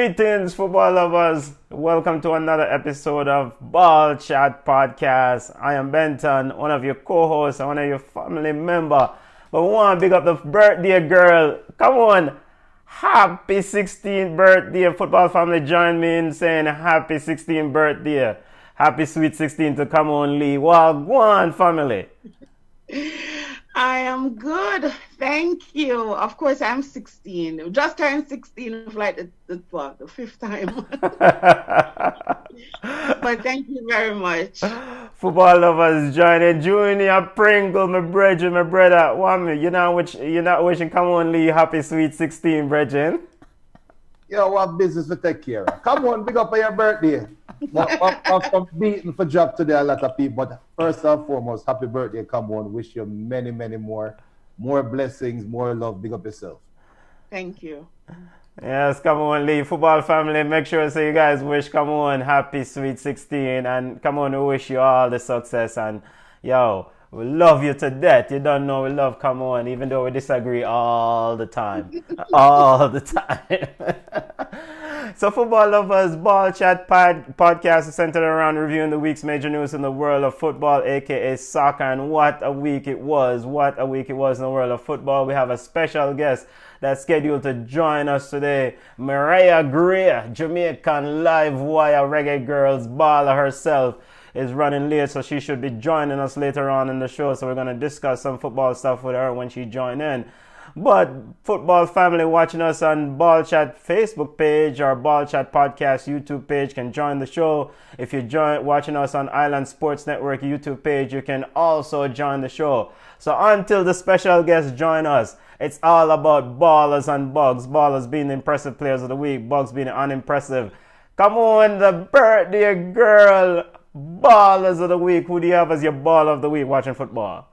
Greetings, football lovers. Welcome to another episode of Ball Chat Podcast. I am Benton, one of your co-hosts and one of your family member. But we want to big up the birthday girl. Come on. Happy 16th birthday. Football family, join me in saying happy 16th birthday. Happy sweet 16 to come on, Lee. Well, go on, family. I am good. Thank you. Of course, I'm 16. Just turned 16 for like the fifth time. But thank you very much. Football lovers joining. Junior Pringle, my brethren, my brother. You're not wishing come on, Lee. Happy sweet 16, brethren. Yo, what business to take care of? Come on, big up on your birthday. I'm beating for job today, a lot of people. But first and foremost, happy birthday. Come on, wish you many, many more blessings, more love. Big up yourself. Thank you. Yes, come on, Lee. Football family, make sure so you guys wish, come on, happy sweet 16. And come on, we wish you all the success. And yo, we love you to death. You don't know we love, come on, even though we disagree all the time. All the time. So football lovers, Ball Chat podcast is centered around reviewing the week's major news in the world of football, aka soccer, and what a week it was. What a week it was in the world of football. We have a special guest that's scheduled to join us today. Mireya Gray, Jamaican live wire reggae girls, Ballas herself, is running late, so she should be joining us later on in the show. So we're going to discuss some football stuff with her when she joins in. But football family watching us on Ball Chat Facebook page or Ball Chat Podcast YouTube page can join the show. If you're watching us on Island Sports Network YouTube page, you can also join the show. So until the special guests join us, it's all about Ballers and Bugs. Ballers being the impressive players of the week, Bugs being unimpressive. Come on, the birthday girl, Ballers of the week. Who do you have as your ball of the week watching football?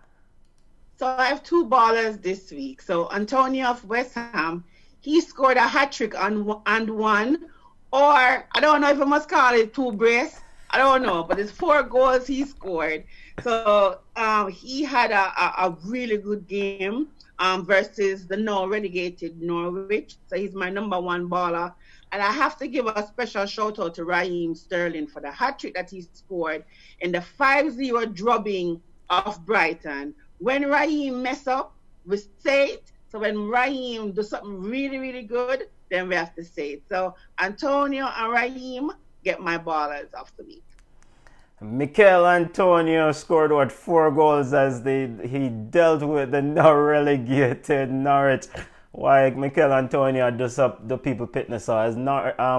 So I have two ballers this week. So Antonio of West Ham, he scored a hat-trick and one, or I don't know if I must call it two brace. I don't know, but it's 4 goals he scored. So he had a really good game versus the now relegated Norwich. So he's my number one baller. And I have to give a special shout out to Raheem Sterling for the hat-trick that he scored in the 5-0 drubbing of Brighton. When Raheem mess up, we say it. So when Raheem do something really, really good, then we have to say it. So Antonio and Raheem get my ballers of the week. Mikel Antonio scored 4 goals as he dealt with the now relegated Norwich. Why Mikel Antonio does up the people pitness as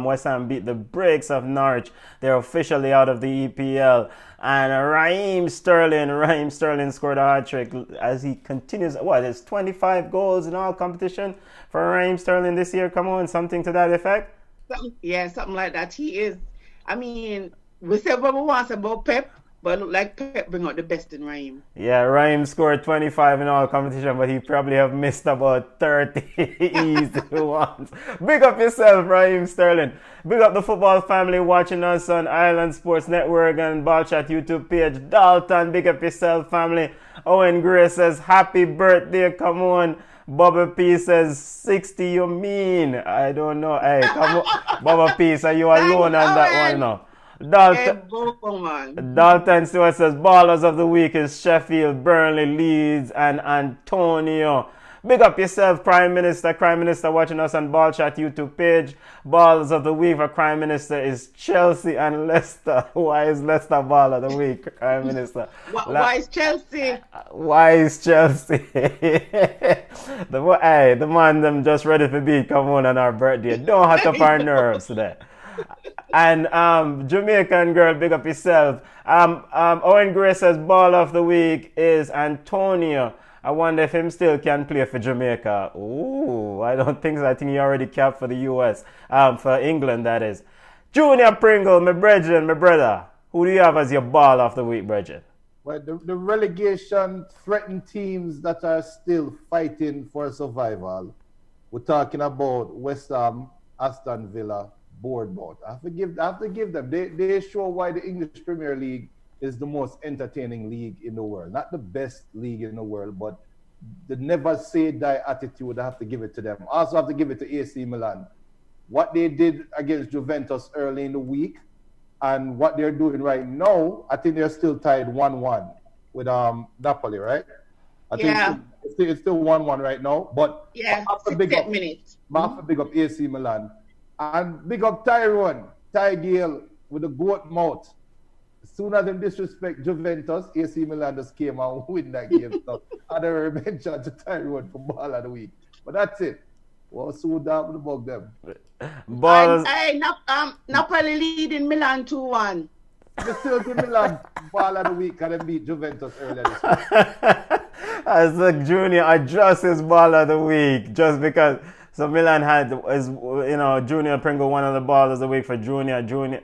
West Ham beat the brakes of Norwich. They're officially out of the EPL. And Raheem Sterling scored a hat-trick as he continues. There's 25 goals in all competition for Raheem Sterling this year. Come on, something to that effect? Something like that. He is, we said what we want about Pep, but it look like Pep bring out the best in Raheem. Yeah, Raheem scored 25 in all competition, but he probably have missed about 30 easy ones. Big up yourself, Raheem Sterling. Big up the football family watching us on Island Sports Network and Ball Chat YouTube page. Dalton, big up yourself, family. Owen Gray says, happy birthday, come on. Bubba P says, 60 you mean? I don't know. Hey, come on. Bubba P, are you alone on that one now? Dalton Stewart says ballers of the week is Sheffield, Burnley, Leeds, and Antonio. Big up yourself, Prime Minister watching us on Ball Chat YouTube page. Ballers of the week for Prime Minister is Chelsea and Leicester. Why is Leicester ball of the week, Prime Minister? Why is Chelsea? Why is Chelsea? The man them just ready for beat. Come on our birthday. Don't hurt up our nerves today. And Jamaican girl, big up yourself. Owen Gray says ball of the week is Antonio. I wonder if him still can play for Jamaica. Ooh, I don't think so. I think he already capped for the US. For England, that is. Junior Pringle, my brethren, my brother. Who do you have as your ball of the week, brethren? Well, the relegation threatened teams that are still fighting for survival. We're talking about West Ham, Aston Villa, Bournemouth. I have to give them. They show why the English Premier League is the most entertaining league in the world. Not the best league in the world, but the never say die attitude. I have to give it to them. Also have to give it to AC Milan. what they did against Juventus early in the week and what they're doing right now, I think they're still tied 1-1 with Napoli, right? I think it's still 1-1 right now. But yeah, big up, minutes. Big up AC Milan. And big up Tyrone, Ty Gale with the goat mouth. As soon as they disrespect Juventus, AC Milan just came out and win that game. So I never mentioned to Tyrone for Ball of the Week. But that's it. Well, so down about them. Ballas. Napoli leading Milan 2-1. They still give Milan Ball of the Week and they beat Juventus earlier this week. As the Junior adjusts his Ball of the Week just because. So Milan had, Junior Pringle one of the Ball of the Week for Junior. Junior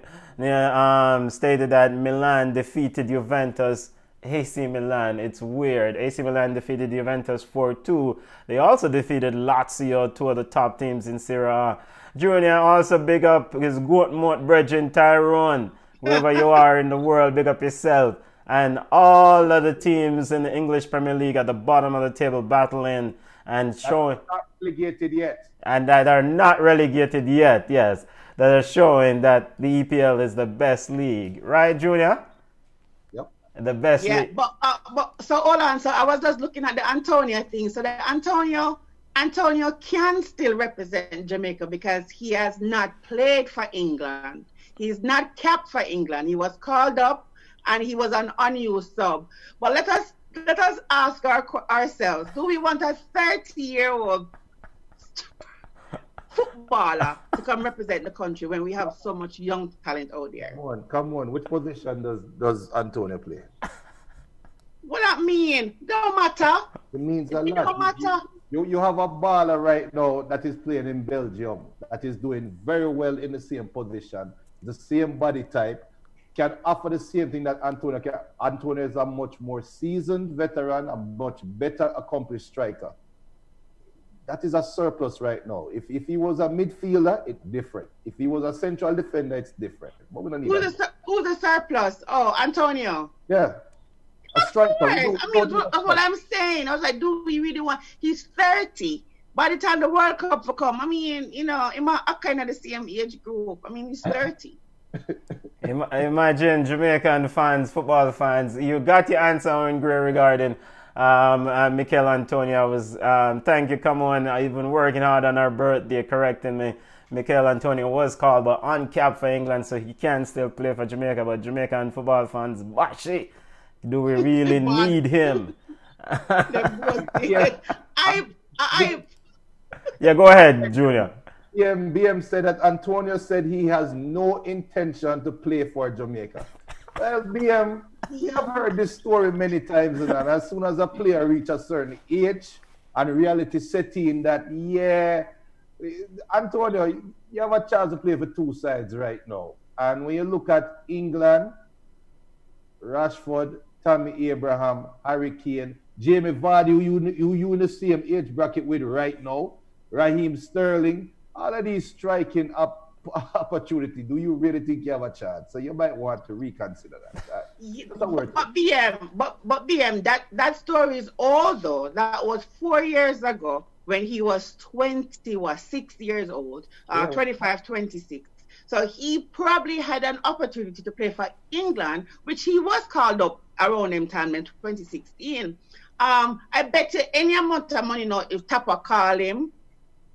stated that Milan defeated Juventus. AC Milan, it's weird. AC Milan defeated Juventus 4-2. They also defeated Lazio, two of the top teams in Serie A. Junior also big up his goat mouth brethren Tyrone. Wherever you are in the world, big up yourself. And all of the teams in the English Premier League at the bottom of the table battling and showing. Not relegated yet. And that are not relegated yet, yes. That are showing that the EPL is the best league. Right, Junior? The best. Yeah, but so hold on. So I was just looking at the Antonio thing. So the Antonio can still represent Jamaica because he has not played for England. He's not capped for England. He was called up and he was an unused sub. But let us ask ourselves: do we want a 30-year-old footballer to come represent the country when we have so much young talent out there? Come on. Which position does Antonio play? What that mean? Don't matter. It means a lot. It don't matter. You have a baller right now that is playing in Belgium that is doing very well in the same position, the same body type, can offer the same thing that Antonio can. Antonio is a much more seasoned veteran, a much better accomplished striker. That is a surplus right now. If he was a midfielder, it's different. If he was a central defender, it's different. But we don't need who's the surplus? Oh, Antonio. Yeah. A striker. That's what I'm saying. I was like, do we really want? He's 30. By the time the World Cup will come, I mean, in kind of the same age group. I mean, he's 30. Imagine Jamaican fans, football fans. You got your answer on Gray regarding Mikel Antonio. Was thank you. Come on, I've been working hard on our birthday, correcting me. Mikel Antonio was called but uncapped for England, so he can still play for Jamaica. But Jamaican football fans, bashy, do we really need him? Yeah, go ahead, Junior. BM said that Antonio said he has no intention to play for Jamaica. Well, BM, we have heard this story many times, and as soon as a player reaches a certain age and reality set in that, Antonio, you have a chance to play for two sides right now. And when you look at England, Rashford, Tammy Abraham, Harry Kane, Jamie Vardy, who you in the same age bracket with right now, Raheem Sterling, all of these striking opportunity, do you really think you have a chance? So you might want to reconsider that. But BM, that story is old though. That was 4 years ago when he was 6 years old, 25, 26. So he probably had an opportunity to play for England, which he was called up around him time in 2016. I bet you any amount of money now, if Tapa call him,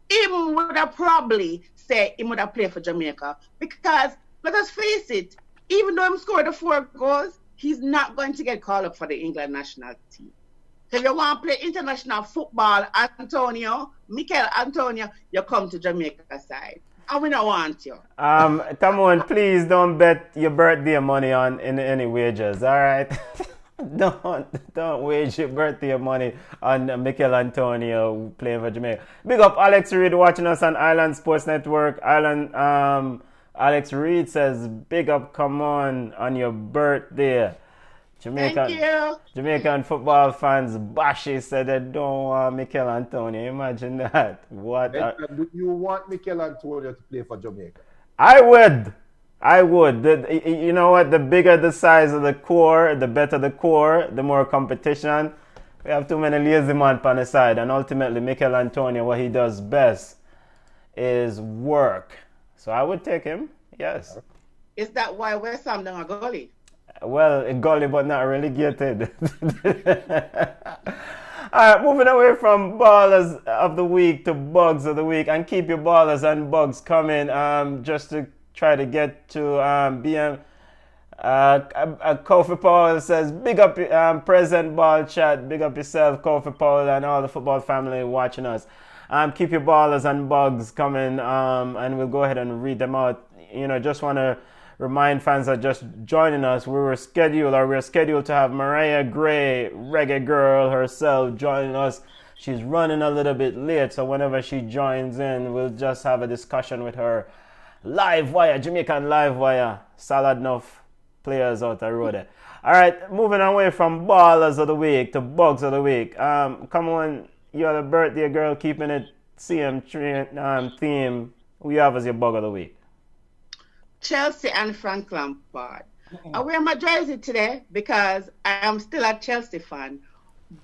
he would have probably said he would have played for Jamaica. Because, let us face it, even though he scored the 4 goals, he's not going to get called up for the England national team. So if you want to play international football, Mikel Antonio, you come to Jamaica side. And we don't want you. Come on, please don't bet your birthday money on any wages, all right? Don't wage your birthday money on Mikel Antonio playing for Jamaica. Big up Alex Reed watching us on Island Sports Network. Alex Reed says, big up, come on your birthday. Thank you. Jamaican football fans, Bashi said they don't want Mikel Antonio. Imagine that. What? Do you want Mikel Antonio to play for Jamaica? I would. You know what? The bigger the size of the core, the better the core, the more competition. We have too many lazy men on the side, and ultimately Mikel Antonio, what he does best is work. So I would take him. Yes. Is that why West Ham don't a goalie? Well, a goalie, but not relegated. All right, moving away from ballers of the week to bugs of the week, and keep your ballers and bugs coming. Just to try to get to BM. Kofi Powell says, "Big up, present ball chat. Big up yourself, Kofi Powell, and all the football family watching us. Keep your ballers and bugs coming, and we'll go ahead and read them out. Just want to remind fans that just joining us, we're scheduled to have Mireya Gray, reggae girl herself, joining us. She's running a little bit late, so whenever she joins in, we'll just have a discussion with her. Live wire, Jamaican live wire. Solid enough players out the road. All right, moving away from ballers of the week to bugs of the week. Come on, you're the birthday girl, keeping it CM theme. Who you have as your bug of the week? Chelsea and Frank Lampard. I wear my jersey today because I am still a Chelsea fan.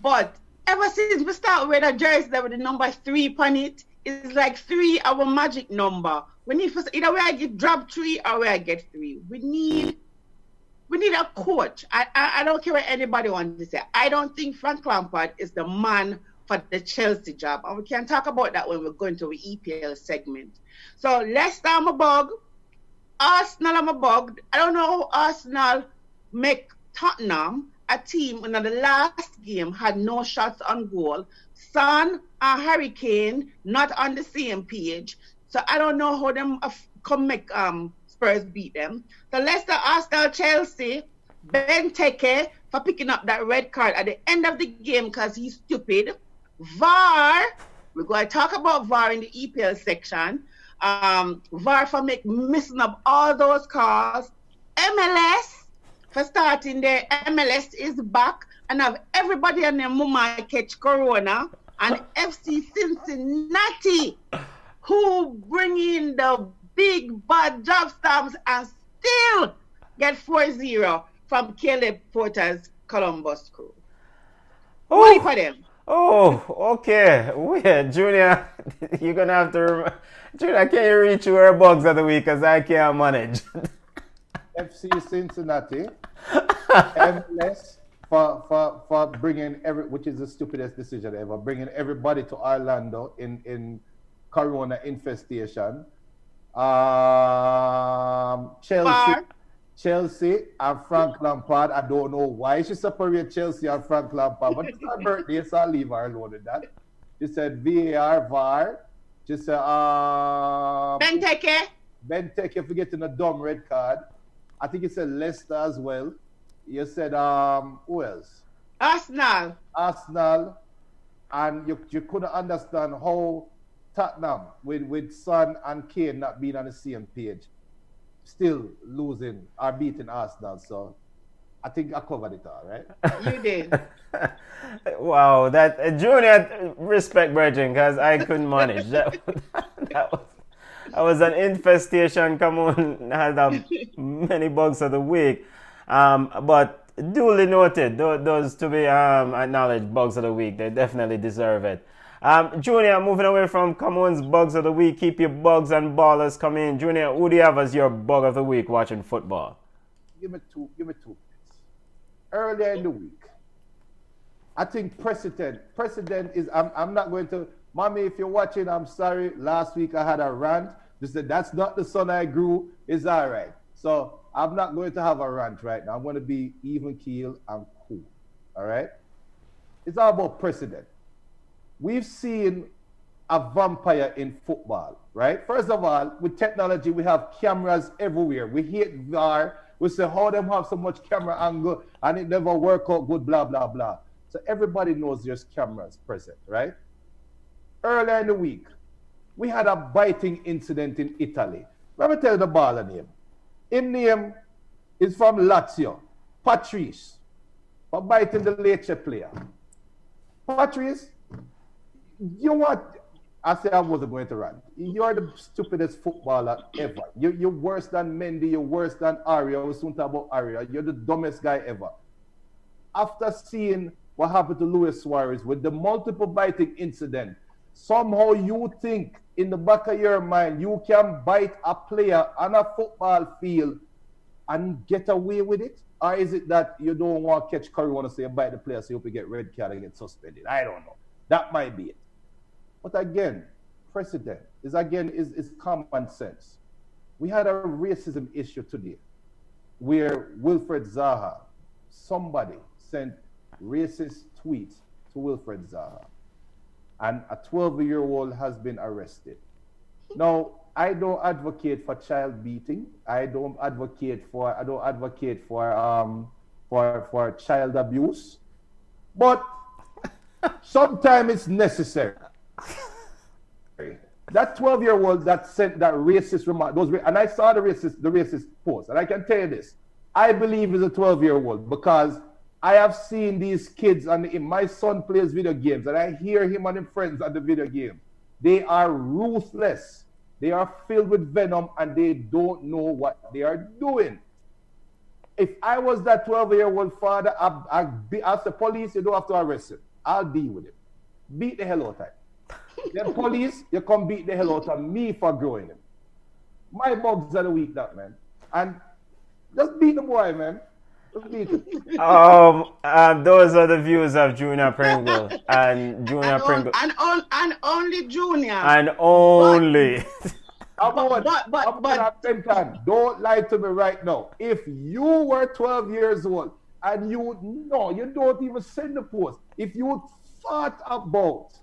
But ever since we start wearing a jersey with the number 3 on it, it's like 3 our magic number. We need either way I get drop 3 or way I get 3. We need a coach. I don't care what anybody wants to say. I don't think Frank Lampard is the man for the Chelsea job. And we can talk about that when we're going to the EPL segment. So Leicester, I'm a bug. Arsenal, I'm a bug. I don't know how Arsenal make Tottenham, a team in the last game, had no shots on goal. Son and Harry Kane not on the same page. So I don't know how them come make Spurs beat them. So Leicester, Arsenal, Chelsea, Benteke for picking up that red card at the end of the game because he's stupid. VAR, we're going to talk about VAR in the EPL section. VAR for missing up all those calls. MLS for starting there. MLS is back and have everybody and their mama catch corona. And FC Cincinnati, who bring in the big bad job stamps and still get 4-0 from Caleb Porter's Columbus crew. Money for them. Oh, okay. Wait, Junior, you're going to have to... Junior, can you reach your bugs of the week because I can't manage? FC Cincinnati, MLS for bringing which is the stupidest decision ever, bringing everybody to Orlando in corona infestation. Chelsea and Frank Lampard. I don't know why she separated Chelsea and Frank Lampard, but it's her birthday, so I'll leave her alone with that. She said VAR, VAR. She said Benteke for getting a dumb red card. I think you said Leicester as well. You said who else? Arsenal. And you couldn't understand how Tottenham with Son and Kane not being on the same page, still losing or beating Arsenal. So I think I covered it all, right? You did. Wow, that Junior, respect, Virgin, because I couldn't manage. That was an infestation. Come on, had many bugs of the week. But duly noted, those to be acknowledged bugs of the week. They definitely deserve it. Junior, moving away from Commons bugs of the week, keep your bugs and ballers coming in. Junior, who do you have as your bug of the week watching football? Give me two minutes. Earlier in the week, I think precedent is, I'm not going to, Mommy, if you're watching, I'm sorry. Last week I had a rant. They said, that's not the son I grew. It's all right. So I'm not going to have a rant right now. I'm going to be even keel and cool. All right? It's all about precedent. We've seen a vampire in football, right? First of all, with technology, we have cameras everywhere. We hate VAR. We say, how them have so much camera angle and it never work out good, blah, blah, blah. So everybody knows there's cameras present, right? Earlier in the week, we had a biting incident in Italy. Let me tell you the baller name. His name is from Lazio, Patrice, for biting the Lecce player. Patrice, you want, I said I wasn't going to run. You're the stupidest footballer ever. You're worse than Mendy, you're worse than Aria. We soon talk about Aria. You're the dumbest guy ever. After seeing what happened to Luis Suarez with the multiple biting incident, somehow you think in the back of your mind, you can bite a player on a football field and get away with it? Or is it that you don't want to catch curry, want to say bite the player so you hope you get red card and get suspended? I don't know. That might be it. But again, precedent is common sense. We had a racism issue today where Wilfred Zaha, somebody sent racist tweets to Wilfred Zaha, and a 12-year-old has been arrested. Now, I don't advocate for child beating. I don't advocate for child abuse. But sometimes it's necessary. That 12-year-old that sent that racist remark, and I saw the racist post, and I can tell you this, I believe it's a 12-year-old because I have seen these kids, and my son plays video games, and I hear him and his friends at the video game. They are ruthless. They are filled with venom, and they don't know what they are doing. If I was that 12-year-old father, I'd say, police, you don't have to arrest him. I'll deal with it. Beat the hell out of him. Then police, you come beat the hell out of me for growing him. My bugs of the week, that, man. And just beat the boy, man. Just beat him. Those are the views of Junior Pringle. And Junior Pringle. And only Junior. And only. But don't lie to me right now. If you were 12 years old and you don't even send the post. If you thought about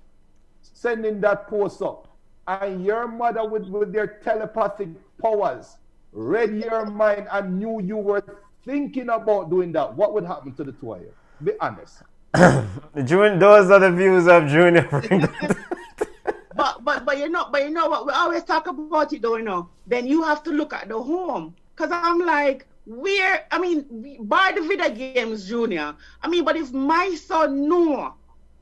sending that post up, and your mother with their telepathic powers read your mind and knew you were thinking about doing that, what would happen to the two of you? Be honest. Those are the views of Junior Pringle. but you know what, we always talk about it though, then you have to look at the home. Because I'm like, by the video games, Junior, but if my son know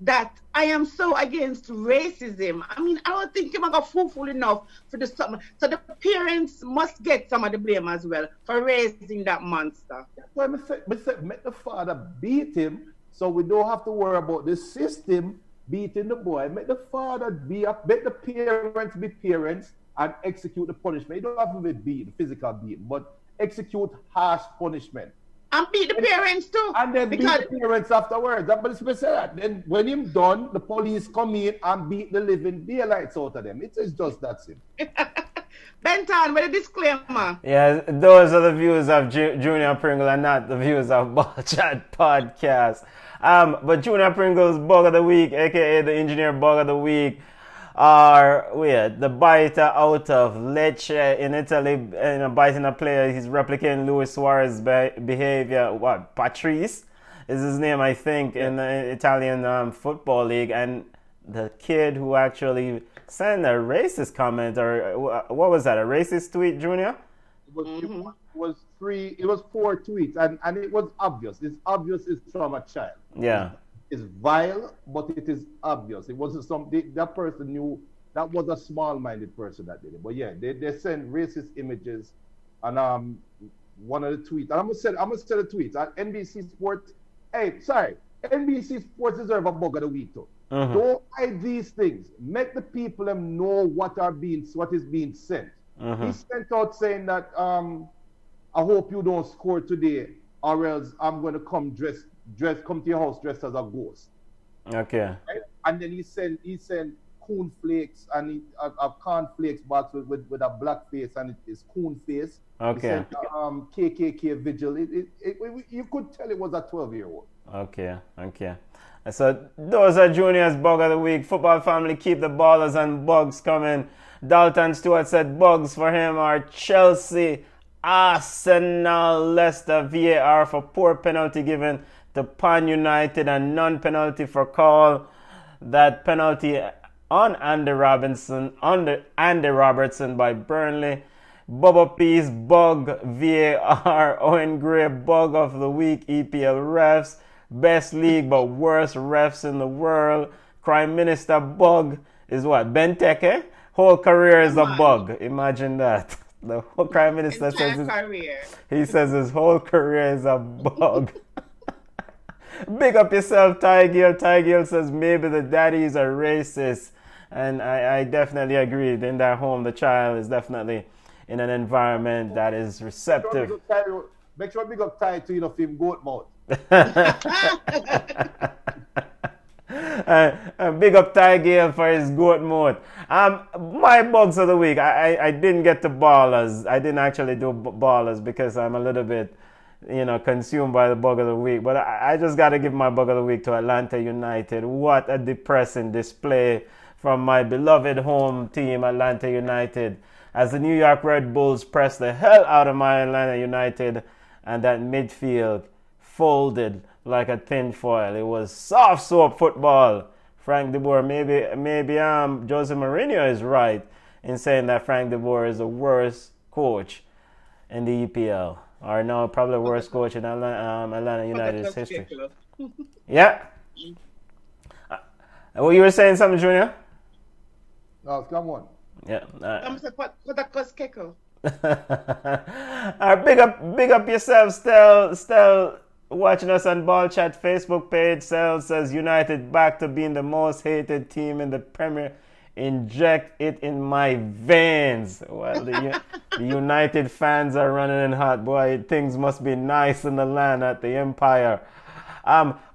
that I am so against racism, I don't think him got fool enough for the summer. So the parents must get some of the blame as well for raising that monster. That's why I said, make the father beat him so we don't have to worry about the system beating the boy. Make the father make the parents be parents and execute the punishment. You don't have to be beaten, physical beating, but execute harsh punishment. And beat the parents too. And then beat the parents afterwards. But say that. Then when him done, the police come in and beat the living daylights out of them. It is just that simple. Benton, with a disclaimer. Yeah, those are the views of Junior Pringle and not the views of Ball Chat Podcast. But Junior Pringle's Bug of the Week, aka the Engineer Bug of the Week, are the biter out of Lecce in Italy, biting a player. He's replicating Luis Suarez's behavior. Patrice is his name, I think, in the Italian football league. And the kid who actually sent a racist comment, or what was that, a racist tweet, Junior? It was 4 tweets, and it was obvious. It's obvious it's from a child. Yeah. It's vile, but it is obvious. It wasn't that person knew that was a small-minded person that did it. But yeah, they send racist images on one of the tweets. And I'm gonna say the tweets at NBC Sports. NBC Sports deserve a bug of the week too. Mm-hmm. Don't hide these things. Make the people know what is being sent. Mm-hmm. He sent out saying that I hope you don't score today, or else I'm gonna come come to your house dressed as a ghost. Okay. Right? And then he sent coon flakes and a cornflakes box with a black face, and it is coon face. Okay. He sent KKK vigil. You could tell it was a 12-year-old. Okay. So those are Junior's Bug of the Week. Football family, keep the ballers and bugs coming. Dalton Stewart said bugs for him are Chelsea, Arsenal, Leicester, VAR for poor penalty given to Pan United and non-penalty for call. That penalty on Andy Robertson by Burnley. Bubba Peace, bug, VAR. Owen Gray, bug of the week, EPL refs. Best league but worst refs in the world. Crime Minister, bug is what? Benteke? Whole career is a bug. Imagine that. The whole Prime Minister says he says his whole career is a bug. Big up yourself, Ty Gill. Ty Gill says maybe the daddies are racist. And I definitely agree. In their home, the child is definitely in an environment that is receptive. Make sure big up tight to film goat mouth. Big up Ty Gale for his goat mode. My bugs of the week. I didn't get to ballers. I didn't actually do ballers because I'm a little bit, consumed by the bug of the week. But I just got to give my bug of the week to Atlanta United. What a depressing display from my beloved home team, Atlanta United, as the New York Red Bulls pressed the hell out of my Atlanta United, and that midfield folded like a tin foil. It was soft soap football. Frank de Boer, maybe Jose Mourinho is right in saying that Frank de Boer is the worst coach in the EPL, or no, probably the worst coach in Atlanta United's history. Yeah. Well, you were saying something, Junior? No, come on. Yeah. Big up yourself, Stel. Watching us on Ball Chat Facebook page. Sel says United back to being the most hated team in the Premier. Inject it in my veins. Well, the United fans are running in hot. Boy, things must be nice in the land at the Empire.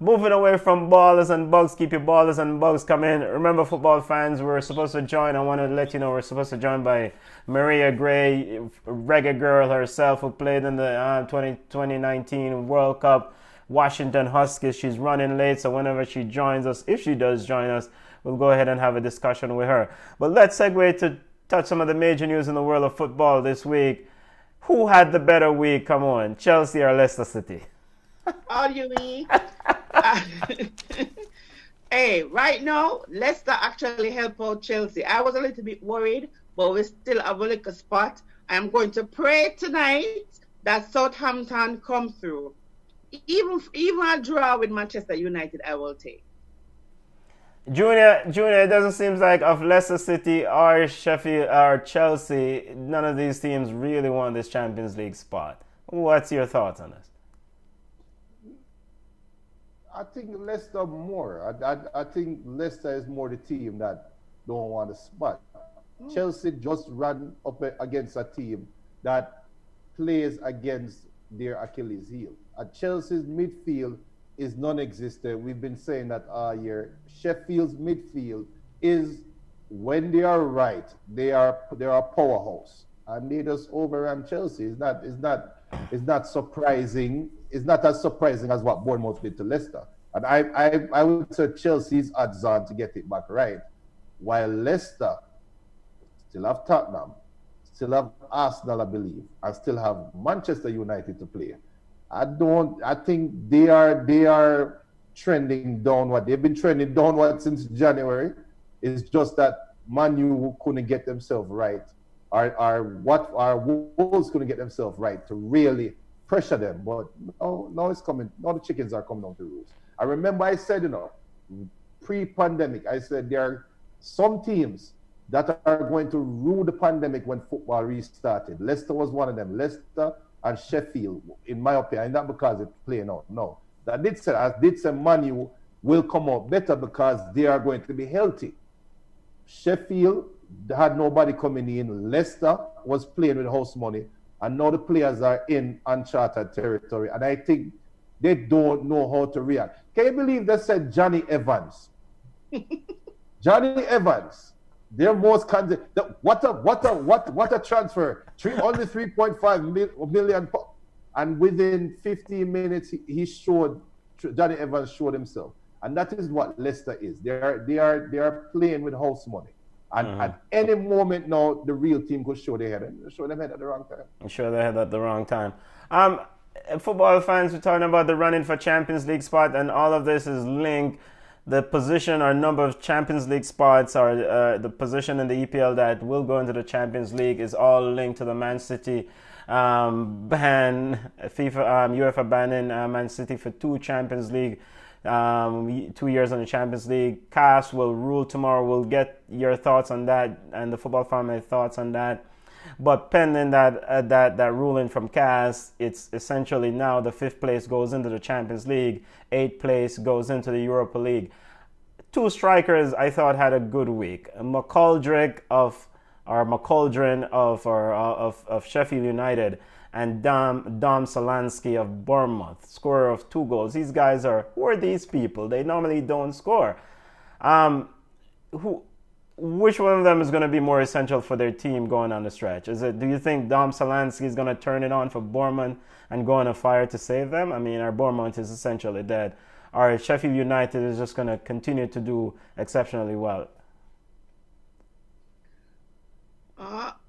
Moving away from ballers and bugs, keep your ballers and bugs coming. Remember, football fans, we're supposed to join. I want to let you know we're supposed to join by Mireya Gray, reggae girl herself, who played in the 2019 World Cup, Washington Huskies. She's running late, so whenever she joins us, if she does join us, we'll go ahead and have a discussion with her. But let's segue to touch some of the major news in the world of football this week. Who had the better week? Come on, Chelsea or Leicester City? All you mean? Hey, right now, Leicester actually help out Chelsea. I was a little bit worried, but we still have a little spot. I'm going to pray tonight that Southampton come through. Even a draw with Manchester United, I will take. Junior, it doesn't seem like of Leicester City or Sheffield or Chelsea, none of these teams really want this Champions League spot. What's your thoughts on this? I think Leicester more. I think Leicester is more the team that don't want a spot. Chelsea just ran up against a team that plays against their Achilles heel. Chelsea's midfield is non-existent. We've been saying that all year. Sheffield's midfield is, when they are right, they are a powerhouse, and they just overran Chelsea. It's not surprising. It's not as surprising as what Bournemouth did to Leicester. And I would say Chelsea's odds on to get it back right, while Leicester still have Tottenham, still have Arsenal, I believe, and still have Manchester United to play. I think they are trending downward. They've been trending downward since January. It's just that Man U couldn't get themselves right, or Wolves couldn't get themselves right to really pressure them. But now it's coming. Now the chickens are coming down to roost. I remember I said, pre-pandemic, I said there are some teams that are going to rule the pandemic when football restarted. Leicester was one of them. Leicester and Sheffield, in my opinion, not because it's playing out. No. I did say Man U will come out better because they are going to be healthy. Sheffield had nobody coming in. Leicester was playing with house money. And now the players are in uncharted territory. And I think they don't know how to react. Can you believe they said Johnny Evans? Johnny Evans. Their most what a transfer. Only 3.5 million. And within 15 minutes, Johnny Evans showed himself. And that is what Leicester is. They are playing with house money. And at any moment now, the real team could show their head. And show them head at the wrong time. Show their head at the wrong time. Football fans were talking about the running for Champions League spot, and all of this is linked. The position or number of Champions League spots, or the position in the EPL that will go into the Champions League, is all linked to the Man City ban. UEFA banning Man City for 2 Champions League, 2 years on the Champions League. CAS will rule tomorrow. We'll get your thoughts on that and the football family thoughts on that. But pending that ruling from CAS, it's essentially now the 5th place goes into the Champions League, 8th place goes into the Europa League. two strikers I thought had a good week. McCuldrick of Sheffield United and Dom Solanski of Bournemouth, scorer of 2 goals. These guys who are these people? They normally don't score. Um, who which one of them is going to be more essential for their team going on the stretch? Do you think Dom Solanski is going to turn it on for Bournemouth and go on a fire to save them? I mean, our Bournemouth is essentially dead. Our Sheffield United is just going to continue to do exceptionally well.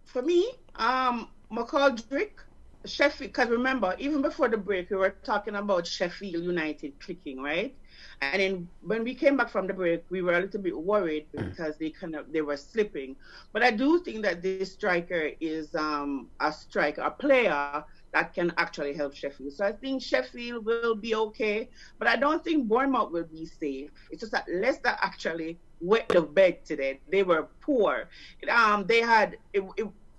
For me, McCuldrick, Sheffield, because remember, even before the break, we were talking about Sheffield United clicking, right? And then when we came back from the break, we were a little bit worried because they were slipping. But I do think that this striker is a player that can actually help Sheffield. So I think Sheffield will be okay, but I don't think Bournemouth will be safe. It's just that Leicester actually wet the bed today. They were poor.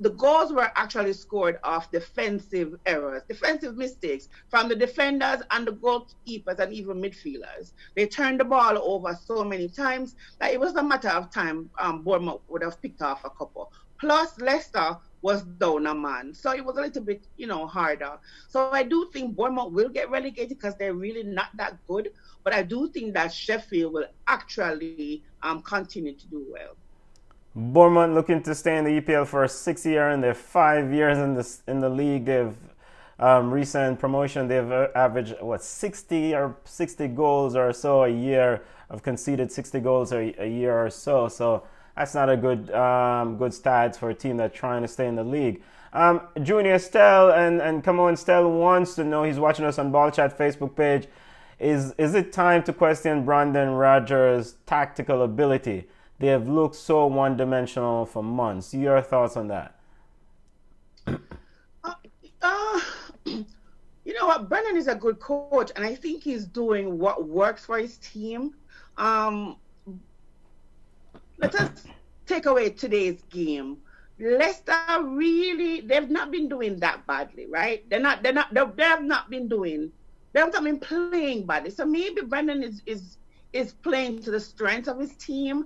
The goals were actually scored off defensive errors, defensive mistakes from the defenders and the goalkeepers and even midfielders. They turned the ball over so many times that it was a matter of time Bournemouth would have picked off a couple. Plus, Leicester was down a man. So it was a little bit, harder. So I do think Bournemouth will get relegated because they're really not that good. But I do think that Sheffield will actually continue to do well. Bournemouth looking to stay in the EPL for a 6th year in their 5 years in the league. They've recent promotion. They've averaged 60 goals or so a year. Have conceded 60 goals a year or so. So that's not a good stats for a team that's trying to stay in the league. Junior Stell and come on, Stell wants to know. He's watching us on Ball Chat Facebook page. Is it time to question Brendan Rodgers' tactical ability? They have looked so one-dimensional for months. Your thoughts on that? You know what? Brendan is a good coach, and I think he's doing what works for his team. Let us take away today's game. Leicester they've not been doing that badly, right? They have not been playing badly. So maybe Brendan is playing to the strength of his team.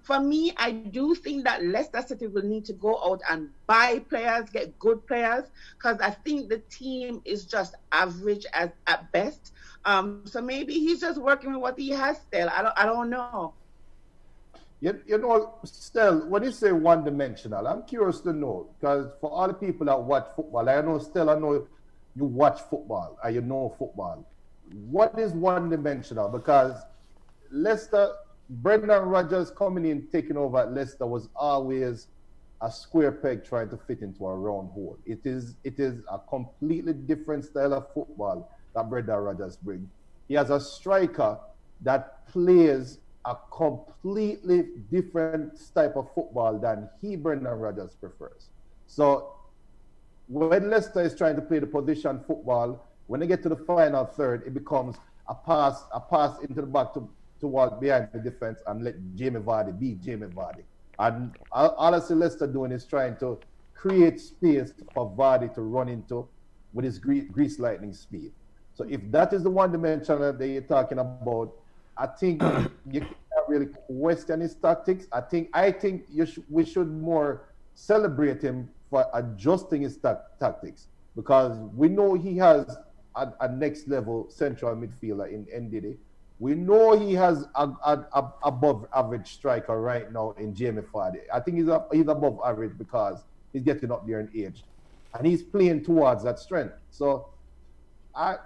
For me, I do think that Leicester City will need to go out and buy players, get good players, because I think the team is just average at best. So maybe he's just working with what he has still. I don't know. Stell, when you say one-dimensional, I'm curious to know, because for all the people that watch football, I know you watch football and you know football. What is one-dimensional? Because Leicester, Brendan Rodgers coming in, taking over at Leicester was always a square peg trying to fit into a round hole. It is a completely different style of football that Brendan Rodgers brings. He has a striker that plays a completely different type of football than Brendan Rodgers prefers. So when Leicester is trying to play the position football, when they get to the final third, it becomes a pass into the back toward behind the defense and let Jamie Vardy be Jamie Vardy. And all I see Leicester doing is trying to create space for Vardy to run into with his grease lightning speed. So if that is the one dimension that you're talking about, I think you can't really question his tactics. I think we should more celebrate him for adjusting his tactics, because we know he has a next level central midfielder in NDD. We know he has a above average striker right now in Jamie Vardy. I think he's above average because he's getting up there in age, and he's playing towards that strength. So I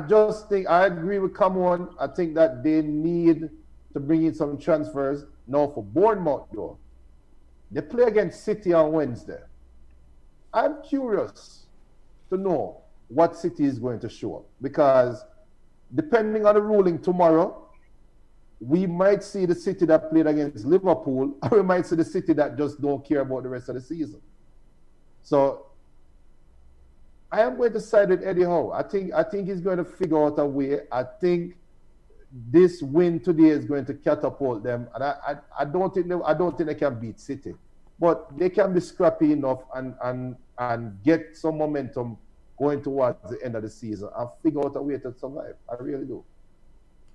just think I agree with Cameron. I think that they need to bring in some transfers. Now for Bournemouth though, they play against City on Wednesday. I'm curious to know what City is going to show up, because depending on the ruling tomorrow, we might see the City that played against Liverpool, or we might see the City that just don't care about the rest of the season. So I am going to side with Eddie Howe. I think he's going to figure out a way. I think this win today is going to catapult them, and I don't think they can beat City, but they can be scrappy enough and get some momentum going towards the end of the season and figure out a way to survive. I really do.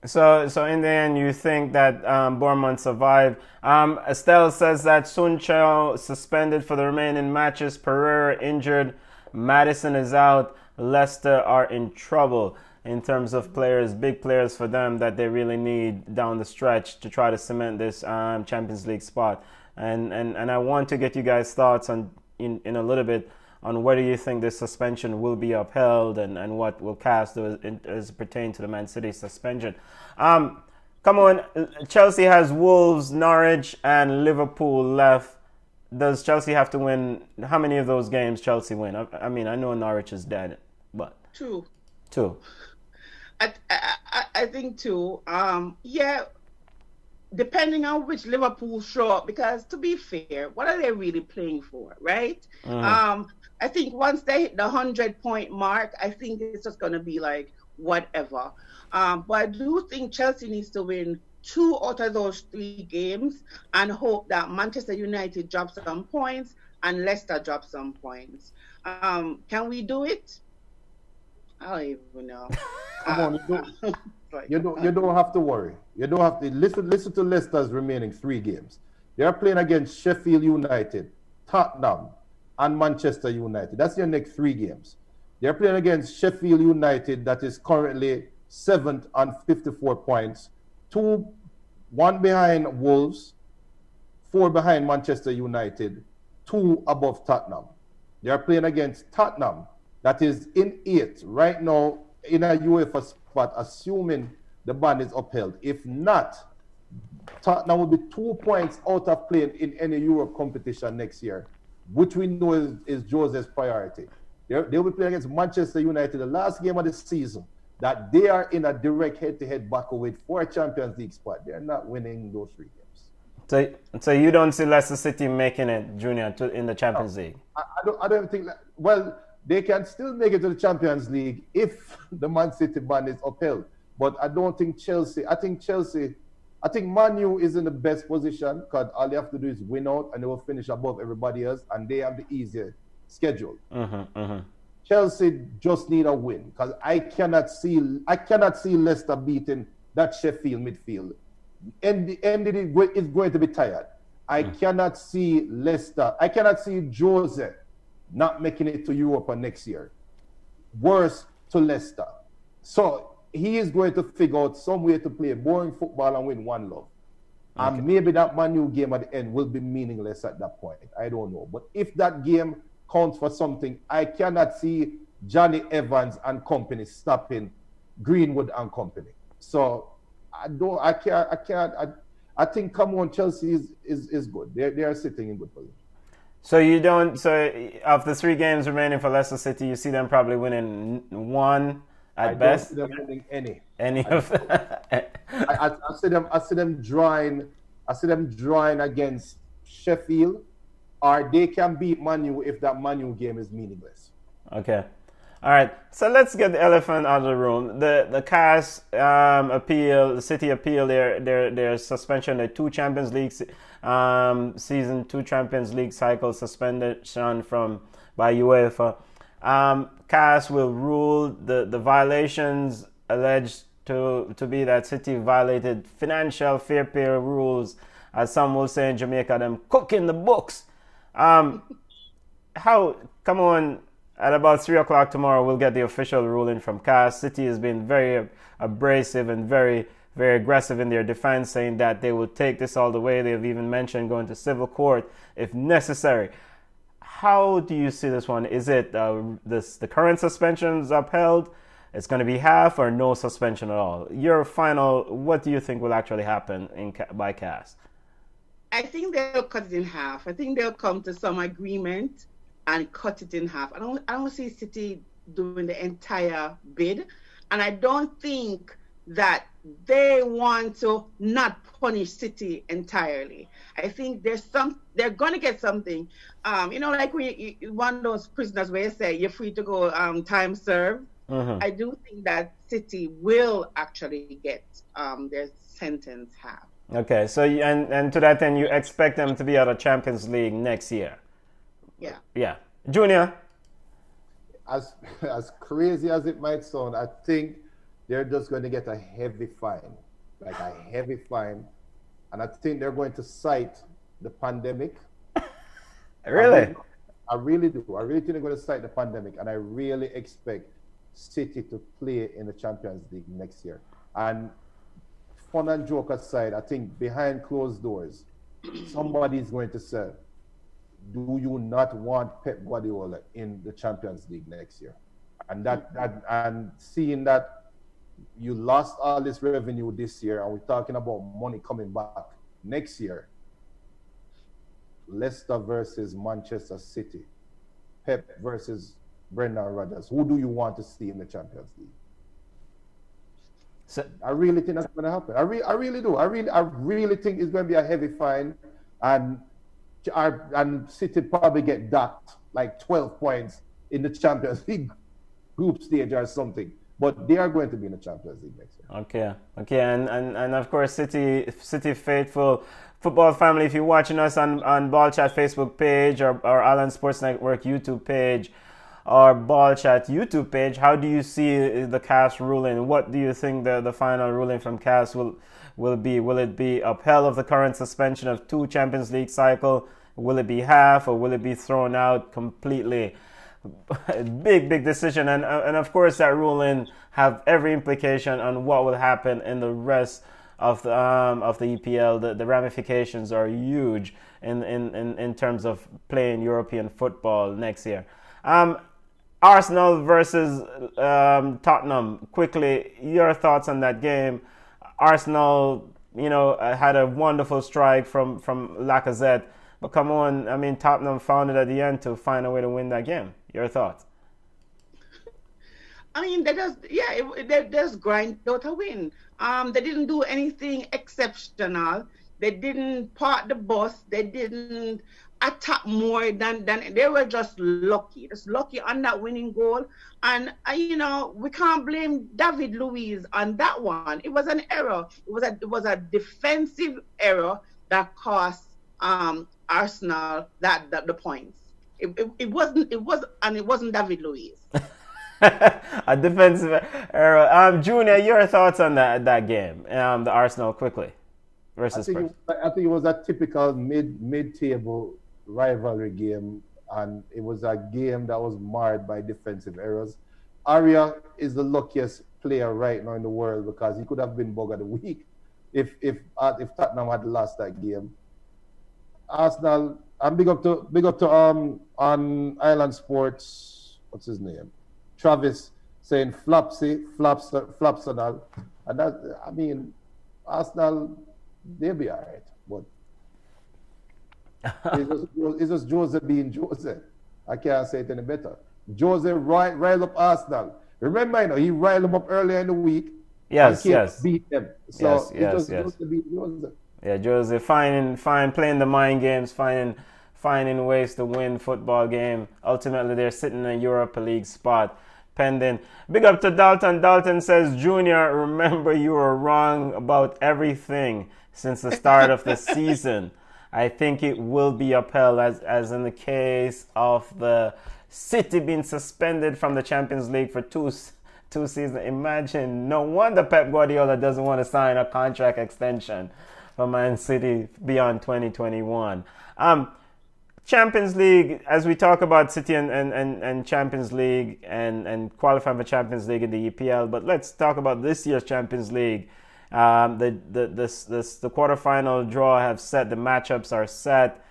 So in the end, you think that Bournemouth survive. Estelle says that Suncho suspended for the remaining matches. Pereira injured. Madison is out. Leicester are in trouble in terms of players, big players for them that they really need down the stretch to try to cement this Champions League spot. And I want to get you guys' thoughts on in a little bit on whether you think this suspension will be upheld and what will cast as pertain to the Man City suspension. Come on, Chelsea has Wolves, Norwich, and Liverpool left. Does Chelsea have to win? How many of those games Chelsea win? I mean, I know Norwich is dead, but Two. I think two. Yeah, depending on which Liverpool show up, because to be fair, what are they really playing for, right? I think once they hit the 100-point mark, I think it's just going to be like whatever. But I do think Chelsea needs to win 2 out of those 3 games and hope that Manchester United drops some points and Leicester drops some points. Can we do it? I don't even know. Come on, you don't have to worry. You don't have to listen to Leicester's remaining 3 games. They are playing against Sheffield United, Tottenham, and Manchester United. That's your next 3 games. They're playing against Sheffield United, that is currently 7th on 54 points, 1 behind Wolves, 4 behind Manchester United, 2 above Tottenham. They are playing against Tottenham, that is in 8th right now in a UEFA spot, assuming the ban is upheld. If not, Tottenham will be 2 points out of playing in any Europe competition next year, which we know is Jose's priority. They'll be playing against Manchester United, the last game of the season, that they are in a direct head-to-head battle with for a Champions League spot. They're not winning those 3 games. So you don't see Leicester City making it, Junior, in the Champions League? I don't think that. Well, they can still make it to the Champions League if the Man City ban is upheld. But I don't think Chelsea. I think Man U is in the best position because all they have to do is win out and they will finish above everybody else, and they have the easier schedule. Chelsea just need a win because I cannot see Leicester beating that Sheffield midfield. And the end is going to be tired. I cannot see Leicester. I cannot see Jose not making it to Europa next year. Worse to Leicester. So he is going to figure out some way to play boring football and win 1-0. Okay. And maybe that Man U game at the end will be meaningless at that point. I don't know. But if that game counts for something, I cannot see Johnny Evans and company stopping Greenwood and company. So I think, come on, Chelsea is good. They are sitting in good position. So you don't. So of the 3 games remaining for Leicester City, you see them probably winning 1 at best. I don't see them winning any. Any of. I see them drawing. I see them drawing against Sheffield, or they can beat Man U if that Man U game is meaningless. Okay. All right. So let's get the elephant out of the room. The CAS appeal, the City appeal their suspension, their 2 Champions League season, 2 Champions League cycle suspension by UEFA. CAS will rule the violations alleged to be that City violated financial fair play rules, as some will say in Jamaica, them cooking the books. Come on, at about 3 o'clock tomorrow, we'll get the official ruling from CAS. City has been very abrasive and very, very aggressive in their defense, saying that they will take this all the way. They've even mentioned going to civil court if necessary. How do you see this one? Is it the current suspensions upheld? It's going to be half or no suspension at all? Your final, what do you think will actually happen by CAS? I think they'll cut it in half. I think they'll come to some agreement and cut it in half. I don't see City doing the entire bid, and I don't think that they want to not punish City entirely. I think they're going to get something. Like when one of those prisoners where you say you're free to go time served. I do think that City will actually get their sentence half. Okay, so and to that end, you expect them to be out of Champions League next year? Yeah. Junior? As crazy as it might sound, I think they're just going to get a heavy fine, like a heavy fine. And I think they're going to cite the pandemic. Really? I really do. I really think they're going to cite the pandemic, and I really expect City to play in the Champions League next year. And fun and joke aside, I think behind closed doors, somebody's going to say, do you not want Pep Guardiola in the Champions League next year? And and seeing that you lost all this revenue this year, and we're talking about money coming back next year. Leicester versus Manchester City, Pep versus Brendan Rodgers. Who do you want to see in the Champions League? So, I really think that's going to happen. I really do. I really think it's going to be a heavy fine, and City probably get docked like 12 points in the Champions League group stage or something. But they are going to be in the Champions League next year. Okay, and of course, City faithful football family. If you're watching us on Ball Chat Facebook page or Allen Sports Network YouTube page or Ball Chat YouTube page, how do you see the CAS ruling? What do you think the final ruling from CAS will be? Will it be upheld of the current suspension of 2 Champions League cycle? Will it be half, or will it be thrown out completely? Big decision, and of course that ruling have every implication on what will happen in the rest of the EPL. The ramifications are huge in terms of playing European football next year. Arsenal versus Tottenham. Quickly, your thoughts on that game? Arsenal, had a wonderful strike from Lacazette, but come on, I mean, Tottenham found it at the end to find a way to win that game. Your thoughts? I mean, they just grind out a win. They didn't do anything exceptional. They didn't park the bus. They didn't attack more than they were just lucky on that winning goal. And we can't blame David Luiz on that one. It was an error. It was a defensive error that cost Arsenal the points. It wasn't David Luiz. A defensive error. Junior, your thoughts on that game? The Arsenal quickly versus Spurs. I think it was a typical mid-table rivalry game, and it was a game that was marred by defensive errors. Aria is the luckiest player right now in the world, because he could have been bug of the week if Tottenham had lost that game. Arsenal, and big up to on Island Sports, what's his name? Travis saying Flopsonal. And that, I mean, Arsenal, they'll be all right. But it's just Jose being Jose. I can't say it any better. Jose riled up Arsenal. Remember, he riled them up earlier in the week. Yes. Beat them. So yes. Jose beat Jose. Yeah, Jose playing the mind games, finding ways to win football game. Ultimately, they're sitting in a Europa League spot pending. Big up to Dalton. Dalton says, Junior, remember you were wrong about everything since the start of the season. I think it will be upheld as in the case of the City being suspended from the Champions League for two seasons. Imagine, no wonder Pep Guardiola doesn't want to sign a contract extension for Man City beyond 2021. Champions League, as we talk about City and Champions League and qualifying for Champions League in the EPL, but let's talk about this year's Champions League. The quarterfinal draw have set, the matchups are set.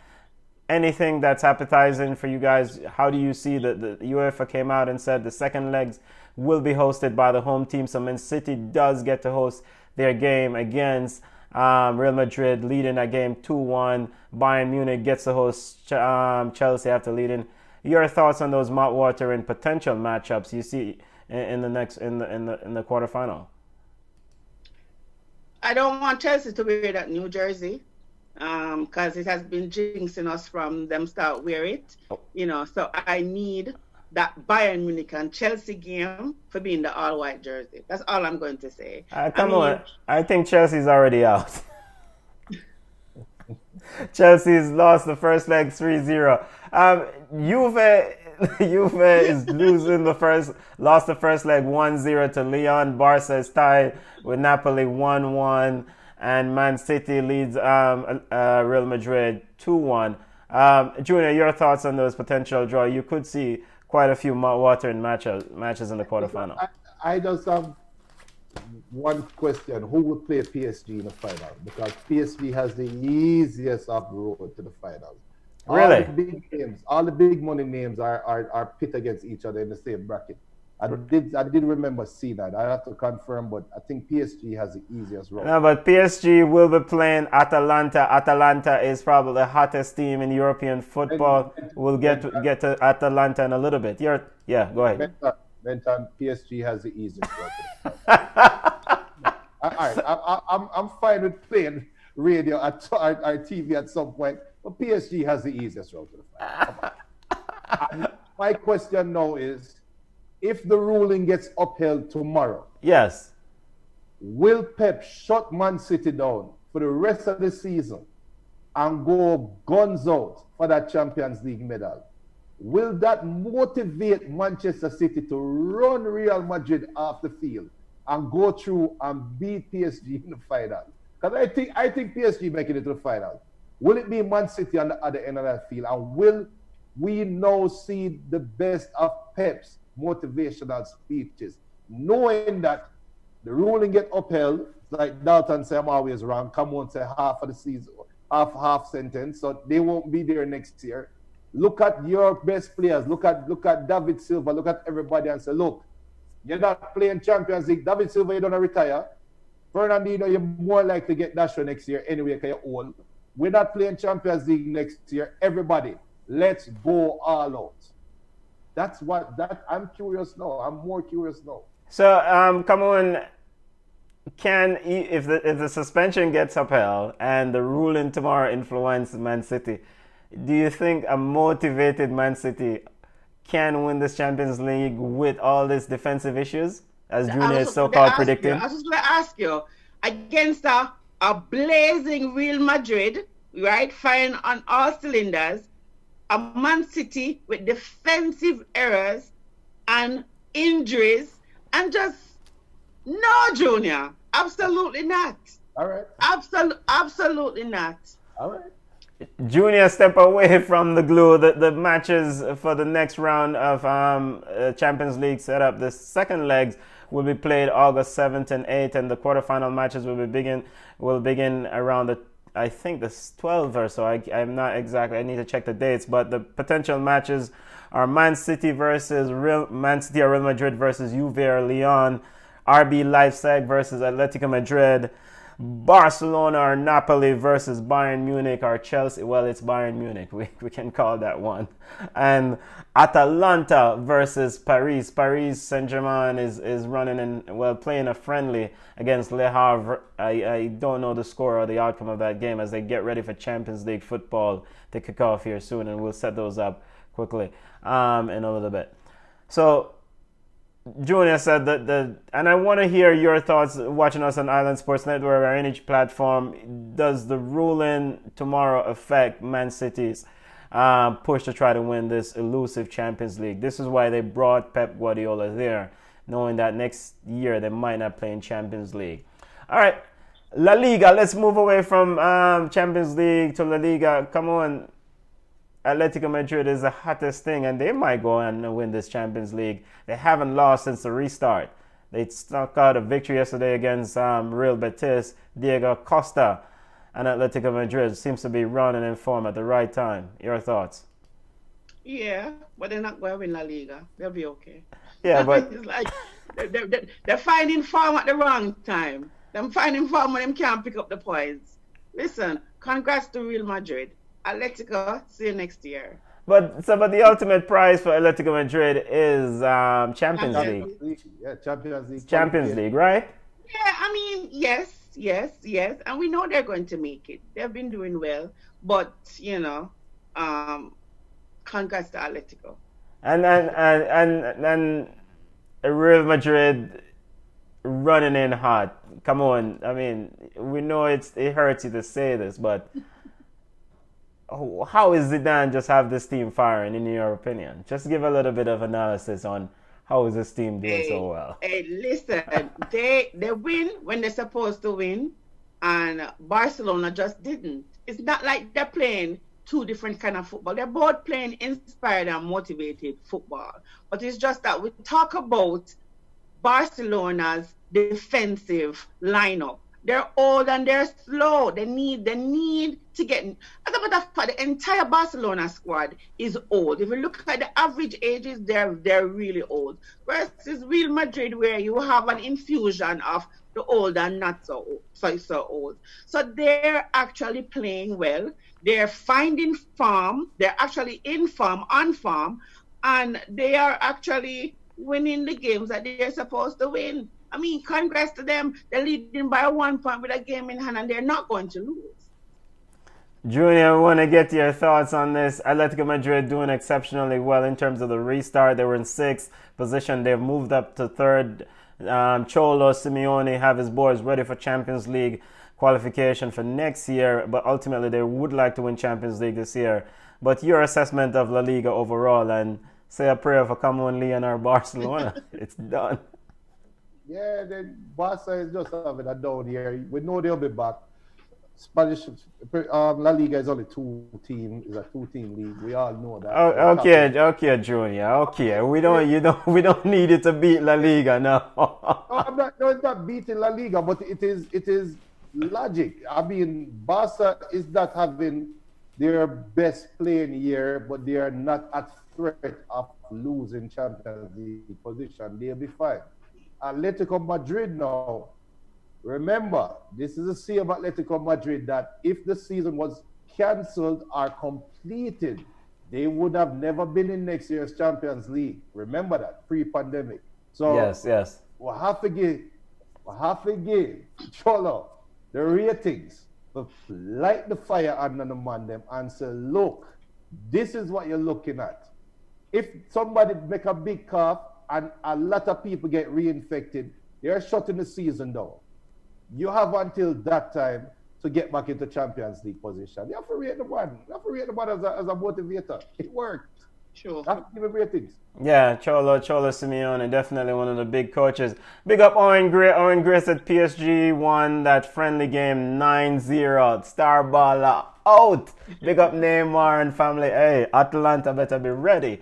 Anything that's appetizing for you guys? How do you see the UEFA came out and said the second legs will be hosted by the home team, so Man City does get to host their game against Real Madrid, leading that game 2-1. Bayern Munich gets to host Chelsea after leading. Your thoughts on those mouth-watering potential matchups you see in the quarterfinal? I don't want Chelsea to wear that new jersey, because it has been jinxing us from them start wear it. So I need that Bayern Munich and Chelsea game for being the all-white jersey. That's all I'm going to say. Come on. I think Chelsea's already out. Chelsea's lost the first leg 3-0. Juve, Juve is lost the first leg 1-0 to Lyon. Barca is tied with Napoli 1-1. And Man City leads Real Madrid 2-1. Junior, your thoughts on those potential draw? You could see quite a few watering matches in the quarterfinal. I just have one question. Who will play PSG in the final? Because PSG has the easiest of the road to the final. Really? All the big money names are pit against each other in the same bracket. I did remember seeing that. I have to confirm, but I think PSG has the easiest road. No, but PSG will be playing Atalanta. Atalanta is probably the hottest team in European football. We'll get to Atalanta in a little bit. Go ahead. Benton, PSG has the easiest road. All right, I'm fine with playing radio or TV at some point, but PSG has the easiest road to the final. My question now is, if the ruling gets upheld tomorrow, yes, will Pep shut Man City down for the rest of the season and go guns out for that Champions League medal? Will that motivate Manchester City to run Real Madrid off the field and go through and beat PSG in the final? Because I think PSG making it to the final. Will it be Man City on the other end of that field? And will we now see the best of Pep's motivational speeches, knowing that the ruling get upheld? Like Dalton said, I'm always wrong. Come on, say half of the season, half sentence, so they won't be there next year. Look at your best players. Look at David Silva. Look at everybody and say, look, you're not playing Champions League. David Silva, you're gonna retire. Fernandinho, you're more likely to get dashed next year anyway because you're old. We're not playing Champions League next year. Everybody, let's go all out. I'm curious now. I'm more curious now. So, come on. If the suspension gets upheld and the ruling tomorrow influences Man City, do you think a motivated Man City can win this Champions League with all these defensive issues, as Junior is so-called predicting? I was just going to ask you, against a blazing Real Madrid, right, firing on all cylinders, a Man City with defensive errors and injuries, and just no, Junior, absolutely not. All right. Absolutely not. All right. Junior, step away from the glue. The matches for the next round of Champions League set up. The second legs will be played August 7th and 8th, and the quarterfinal matches will begin around the 12th or so. I'm not exactly. I need to check the dates, but the potential matches are Man City or Real Madrid versus Juve or Lyon, RB Leipzig versus Atletico Madrid, Barcelona or Napoli versus Bayern Munich or Chelsea. Well, it's Bayern Munich. We can call that one. And Atalanta versus Paris. Paris Saint-Germain is playing a friendly against Le Havre. I don't know the score or the outcome of that game as they get ready for Champions League football to kick off here soon, and we'll set those up quickly in a little bit. So Junior said that and I want to hear your thoughts watching us on Island Sports Network or any platform. Does the ruling tomorrow affect Man City's push to try to win this elusive Champions League? This is why they brought Pep Guardiola there, knowing that next year they might not play in Champions League. All right, La Liga. Let's move away from Champions League to La Liga. Come on. Atletico Madrid is the hottest thing, and they might go and win this Champions League. They haven't lost since the restart. They stuck out a victory yesterday against Real Betis. Diego Costa and Atletico Madrid seems to be running in form at the right time. Your thoughts? Yeah, but they're not going to win La Liga. They'll be okay. Yeah, but it's like they're finding form at the wrong time. They're finding form when they can't pick up the points. Listen, congrats to Real Madrid. Atletico, see you next year. But the ultimate prize for Atletico Madrid is Champions League. Yeah, Champions League. Champions League, right? Yeah, I mean, yes, and we know they're going to make it. They've been doing well, but congrats to Atletico. And Real Madrid running in hot. Come on, I mean, we know it hurts you to say this, but how is Zidane just have this team firing, in your opinion? Just give a little bit of analysis on how is this team doing so well. Hey, listen, they win when they're supposed to win, and Barcelona just didn't. It's not like they're playing two different kind of football. They're both playing inspired and motivated football. But it's just that we talk about Barcelona's defensive lineup. They're old and they're slow. They need to get. As a matter of fact, the entire Barcelona squad is old. If you look at the average ages, they're really old. Whereas it's Real Madrid, where you have an infusion of the old and not so old, so old. So they're actually playing well. They're finding form. They're actually in form, on form, and they are actually winning the games that they're supposed to win. I mean, congrats to them. They're leading by 1 point with a game in hand, and they're not going to lose. Junior, I want to get your thoughts on this. Atletico Madrid doing exceptionally well in terms of the restart. They were in sixth position. They've moved up to third. Cholo Simeone have his boys ready for Champions League qualification for next year, but ultimately they would like to win Champions League this year. But your assessment of La Liga overall, and say a prayer for Camon Lee and our Barcelona. It's done. Yeah, then Barca is just having a down here. We know they'll be back. Spanish La Liga is only is a two-team league. We all know that. Oh, okay, Junior. Okay, we don't need it to beat La Liga now. No, it's not beating La Liga, but it is logic. I mean, Barca is not having their best playing year, but they are not at threat of losing Champions League position. They'll be fine. Atletico Madrid now. Remember, this is a sea of Atletico Madrid that if the season was cancelled or completed, they would have never been in next year's Champions League. Remember that, pre-pandemic. So yes. We'll have to give Cholo the ratings, but light the fire under the man them and say, look, this is what you're looking at. If somebody make a big cough and a lot of people get reinfected, they're shutting the season down. You have until that time to get back into Champions League position. You have to rate the man. You have to rate the man as a motivator. It worked. Sure. You have to give him ratings. Yeah, Cholo Simeone, definitely one of the big coaches. Big up Owen Gray. Owen Gray said PSG won that friendly game 9-0. Star baller out. Big up Neymar and family. Hey, Atalanta better be ready.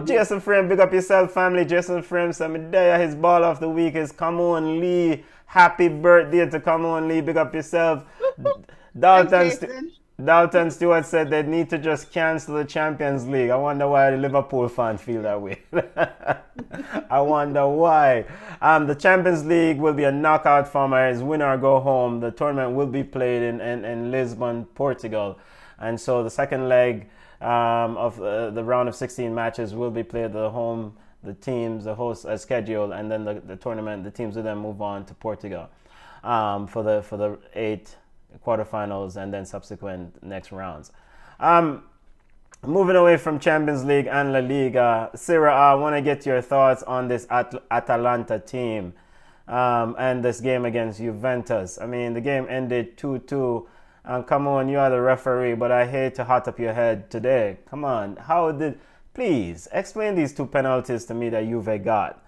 Jason Frame, big up yourself, family. Jason Frame said, Mireya, his ball of the week is Camon Lee. Happy birthday to Camon Lee. Big up yourself. Dalton Stewart said they need to just cancel the Champions League. I wonder why the Liverpool fans feel that way. I wonder why. The Champions League will be a knockout format. It's win or go home. The tournament will be played in Lisbon, Portugal. And so the second leg of the round of 16 matches will be played at the home. The teams, the host schedule, and then the tournament, the teams will then move on to Portugal for the 8 quarterfinals and then subsequent next rounds. Moving away from Champions League and La Liga, Sarah, I want to get your thoughts on this Atalanta team and this game against Juventus. I mean, the game ended 2-2. Come on, you are the referee, but I hate to hot up your head today. Come on, please explain these 2 penalties to me that Juve got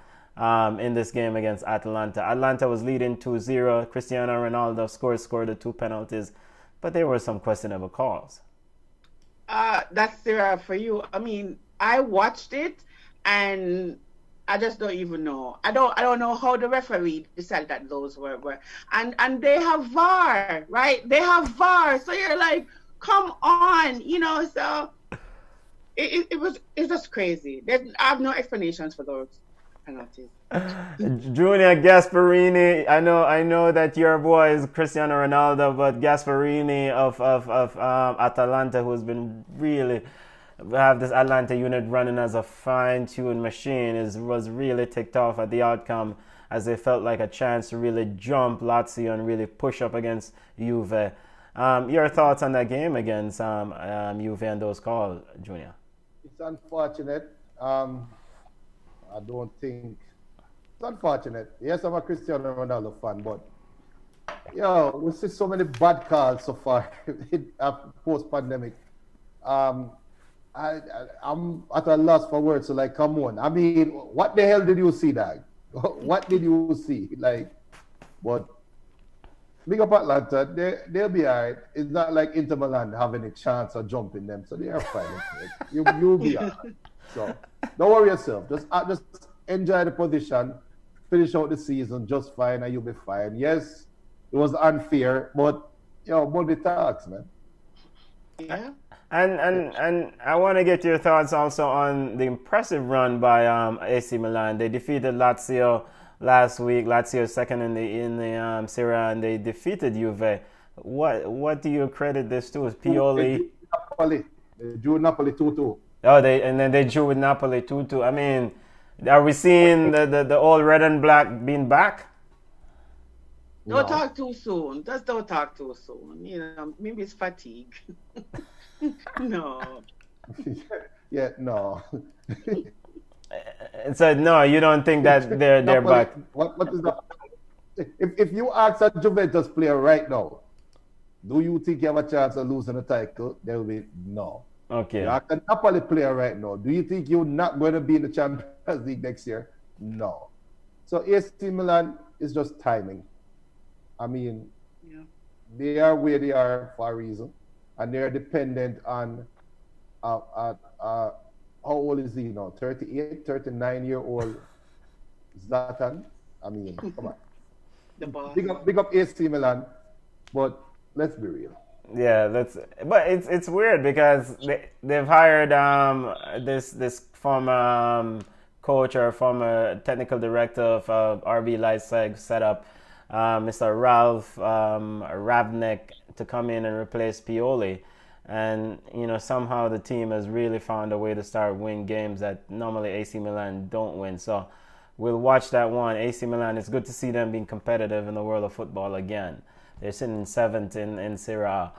in this game against Atalanta. Atalanta was leading 2-0. Cristiano Ronaldo scored the 2 penalties, but there were some questionable calls. That's Sarah for you. I mean, I watched it and I just don't even know. I don't know how the referee decided that those were and they have VAR, right? They have VAR. So you're like, come on, so it's just crazy. I have no explanations for those penalties. Junior Gasparini, I know that your boy is Cristiano Ronaldo, but Gasparini of Atalanta, who's been really have this Atalanta unit running as a fine-tuned machine, was really ticked off at the outcome, as they felt like a chance to really jump Lazio and really push up against Juve. Your thoughts on that game against Juve and those calls, Junior? It's unfortunate. I don't think it's unfortunate. Yes, I'm a Cristiano Ronaldo fan, but we see so many bad calls so far post-pandemic. I'm at a loss for words. So like, come on. I mean, what the hell did you see, dog? What did you see? Like, but big up Atlanta, they'll be all right. It's not like Inter Milan having a chance of jumping them, so they are fine. You'll be all right. So don't worry yourself. Just enjoy the position, finish out the season just fine, and you'll be fine. Yes, it was unfair, but multitask, man. Yeah. And I want to get your thoughts also on the impressive run by AC Milan. They defeated Lazio last week. Lazio second in the Serie A, and they defeated Juve. What do you credit this to? Is Pioli? They drew Napoli 2-2. Oh, then they drew with Napoli 2-2. I mean, are we seeing the old red and black being back? Don't talk too soon. Just don't talk too soon. You know, maybe it's fatigue. No. Yeah, no. So no, you don't think that they're back? What is that? If you ask a Juventus player right now, do you think you have a chance of losing the title? There will be no. Okay. You ask a Napoli player right now, do you think you're not going to be in the Champions League next year? No. So AC Milan is just timing. I mean, they are where they are for a reason, and they're dependent on how old is he now? 38, 39-year-old Zlatan. I mean, come on. The boss. Big up AC Milan, but let's be real. Yeah, but it's weird because they've hired this former coach or former technical director of RB Leipzig setup, Mr. Ralph Ravnik, to come in and replace Pioli. And, somehow the team has really found a way to start winning games that normally AC Milan don't win. So we'll watch that one. AC Milan, it's good to see them being competitive in the world of football again. They're sitting in 7th in Serie A.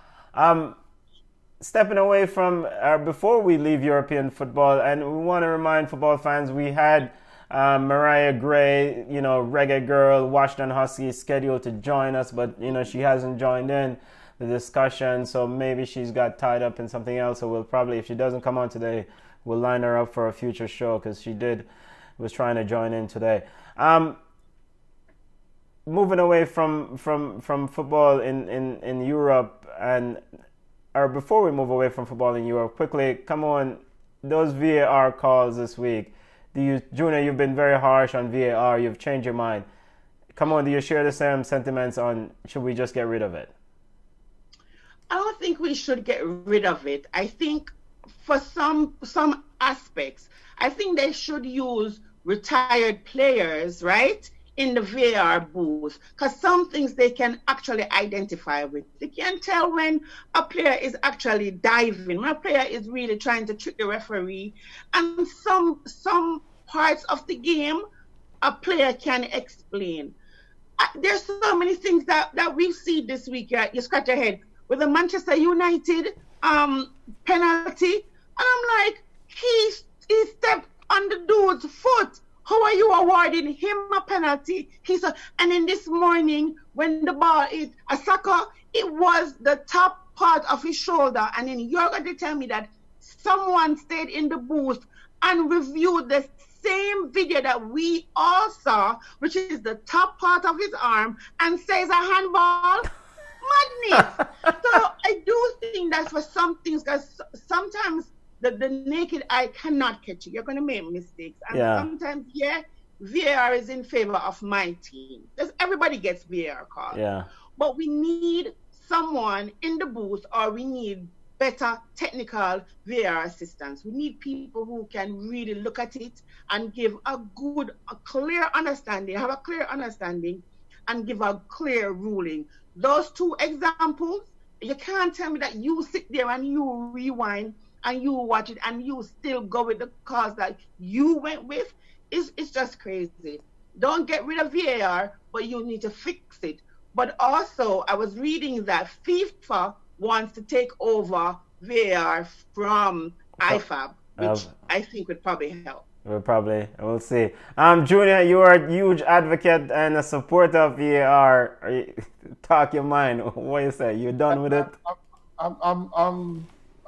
Stepping away from, before we leave European football, and we want to remind football fans, we had Mireya Gray, reggae girl, Washington Huskies, scheduled to join us, but, she hasn't joined in the discussion, so maybe she's got tied up in something else. So we'll probably, if she doesn't come on today, we'll line her up for a future show, because she was trying to join in today. Moving away from football in Europe, or before we move away from football in Europe, quickly, come on, those VAR calls this week. Junior, you've been very harsh on VAR. You've changed your mind. Come on, do you share the same sentiments on should we just get rid of it? I don't think we should get rid of it. I think for some aspects, I think they should use retired players, right, in the VAR booth, because some things they can actually identify with. They can tell when a player is actually diving, when a player is really trying to trick the referee, and some parts of the game a player can explain. There's so many things that we see this week. You scratch your head with the Manchester United penalty, and I'm like, he stepped on the dude's foot. How are you awarding him a penalty? And then this morning, when the ball hit a soccer, it was the top part of his shoulder. And then you're going to tell me that someone stayed in the booth and reviewed the same video that we all saw, which is the top part of his arm, and says a handball? Madness. So I do think that for some things, because sometimes the naked eye cannot catch it. You're going to make mistakes. And sometimes, VAR is in favor of my team. Everybody gets VAR calls. Yeah. But we need someone in the booth, or we need better technical VAR assistance. We need people who can really look at it and give a clear understanding, and give a clear ruling. Those two examples, you can't tell me that you sit there and you rewind and you watch it and you still go with the cause that you went with. It's just crazy. Don't get rid of VAR, but you need to fix it. But also, I was reading that FIFA wants to take over VAR from IFAB, which I think would probably help. We'll see. Junior, you are a huge advocate and a supporter of VAR. Talk your mind. What you say? You done with it?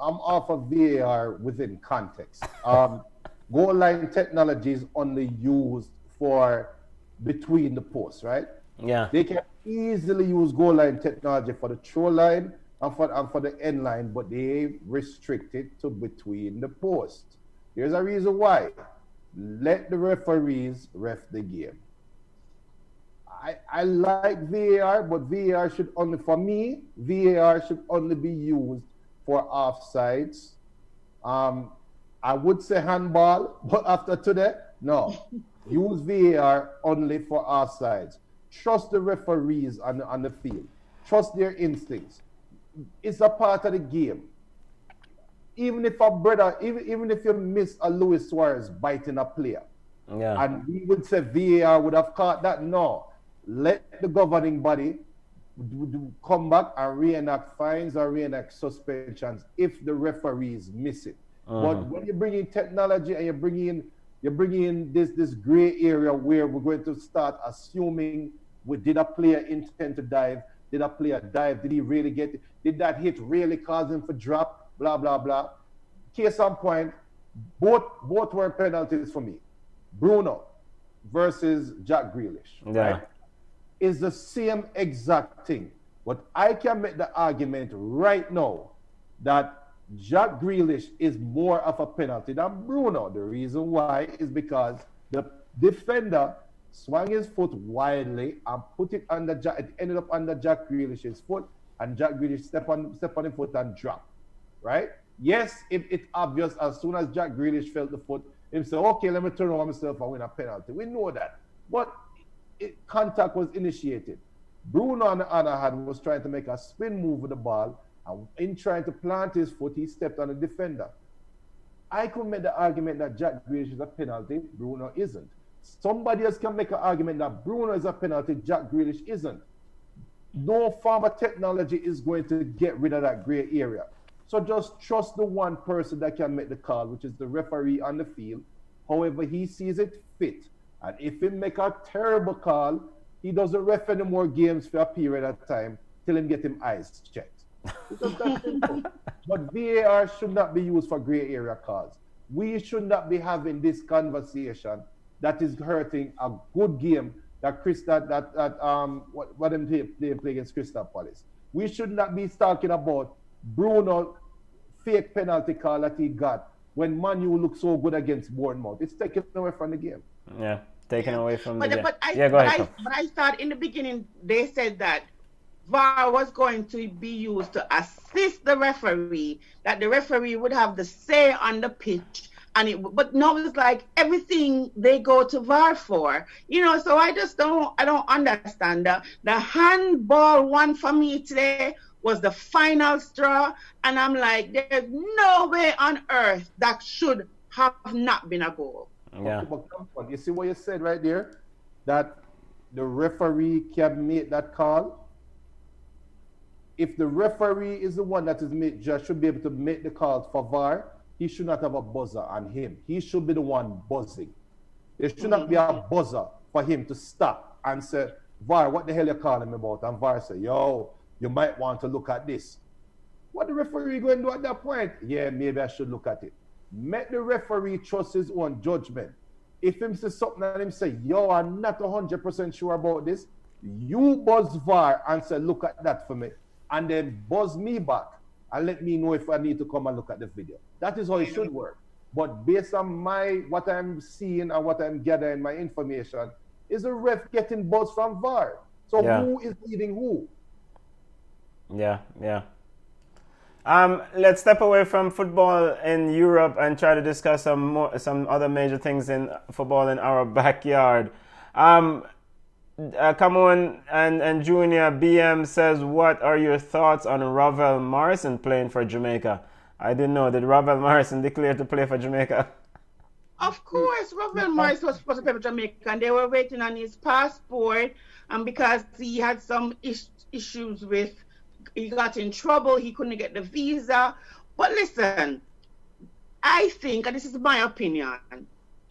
off of VAR within context. Goal line technology is only used for between the posts, right? Yeah. They can easily use goal line technology for the throw line and for the end line, but they restrict it to between the posts. There's a reason why. Let the referees ref the game. I like VAR, but VAR should only, for me, VAR should only be used for offsides. I would say handball, but after today, no. Use VAR only for offsides. Trust the referees on the field. Trust their instincts. It's a part of the game. Even if even if you miss a Luis Suarez biting a player, and we would say VAR would have caught that, no. Let the governing body come back and reenact fines or reenact suspensions if the referees miss it. But when you bring in technology and you bring in this gray area where we're going to start assuming, did a player intend to dive? Did a player dive? Did he really get it? Did that hit really cause him for drop? Blah, blah, blah. Case on point, both were penalties for me. Bruno versus Jack Grealish. Right? Is the same exact thing. But I can make the argument right now that Jack Grealish is more of a penalty than Bruno. The reason why is because the defender swung his foot wildly and put it under Jack. It ended up under Jack Grealish's foot, and Jack Grealish step on the foot and drop. Right? Yes, it's obvious as soon as Jack Grealish felt the foot, he said, okay, let me turn around myself and win a penalty. We know that. But contact was initiated. Bruno, on the other hand, was trying to make a spin move with the ball, and in trying to plant his foot, he stepped on the defender. I could make the argument that Jack Grealish is a penalty, Bruno isn't. Somebody else can make an argument that Bruno is a penalty, Jack Grealish isn't. No form of technology is going to get rid of that gray area. So just trust the one person that can make the call, which is the referee on the field, however he sees it fit. And if he make a terrible call, he doesn't ref any more games for a period of time till him get him eyes checked. Because that's simple. But VAR should not be used for gray area calls. We should not be having this conversation that is hurting a good game that what them play against Crystal Palace. We should not be talking about Bruno fake penalty call that he got when Man U looked so good against Bournemouth. It's taken away from the game. Yeah, taken away from the game. But I thought in the beginning they said that VAR was going to be used to assist the referee, that the referee would have the say on the pitch. But now it's like everything they go to VAR for, so I don't understand the handball one for me today was the final straw, and I'm like, there's no way on earth that should have not been a goal. Yeah. But you see what you said right there? That the referee can make that call. If the referee is the one that is just should be able to make the calls for VAR, he should not have a buzzer on him. He should be the one buzzing. There should not be a buzzer for him to stop and say, VAR, what the hell you calling me about? And VAR say, yo, you might want to look at this. What the referee going to do at that point? Yeah, maybe I should look at it. Make the referee trust his own judgment. If him say something and him say, yo, I'm not 100% sure about this, you buzz VAR and say, look at that for me. And then buzz me back and let me know if I need to come and look at the video. That is how it should work. But based on what I'm seeing and what I'm gathering, my information, is the ref getting buzzed from VAR. So who is leading who? Yeah. Let's step away from football in Europe and try to discuss some other major things in football in our backyard. Come on, and Junior BM says, what are your thoughts on Ravel Morrison playing for Jamaica? I didn't know. Did Ravel Morrison declare to play for Jamaica? Of course, Ravel Morrison was supposed to play for Jamaica, and they were waiting on his passport, and because he had some issues with, he got in trouble, he couldn't get the visa. But listen, I think, and this is my opinion,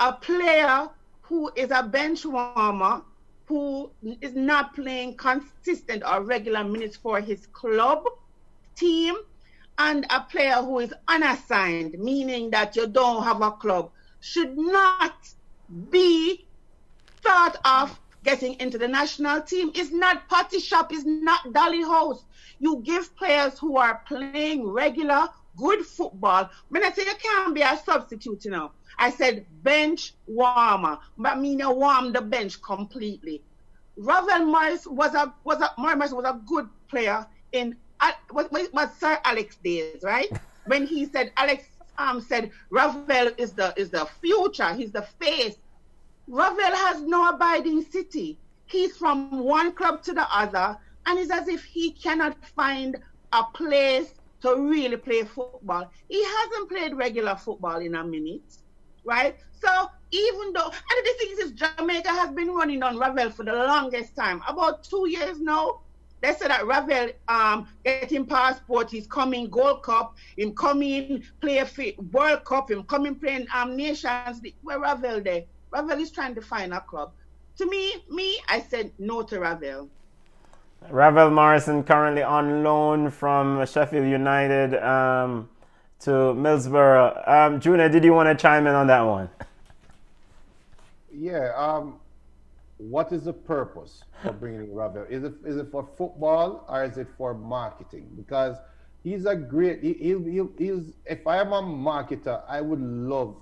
a player who is a bench warmer, who is not playing consistent or regular minutes for his club team, and a player who is unassigned, meaning that you don't have a club, should not be thought of getting into the national team. It's not potty shop, it's not dolly house. You give players who are playing regular, good football. When I say you can't be a substitute, I said bench warmer. But I mean you warm the bench completely. Ravel Morris was a good player in what Sir Alex days, right? When he said said Ravel is the future, he's the face. Ravel has no abiding city. He's from one club to the other, and it's as if he cannot find a place to really play football. He hasn't played regular football in a minute, right? So even though, and the thing is, Jamaica has been running on Ravel for the longest time, about 2 years now. They said that Ravel getting passport, he's coming Gold Cup, him coming play World Cup, him coming playing Nations League. Where Ravel there? Ravel is trying to find a club. To me, I said no to Ravel. Ravel Morrison currently on loan from Sheffield United to Middlesbrough. Junior, did you want to chime in on that one? Yeah. What is the purpose of bringing Ravel? Is it for football or is it for marketing? Because he's a great. He's. If I am a marketer, I would love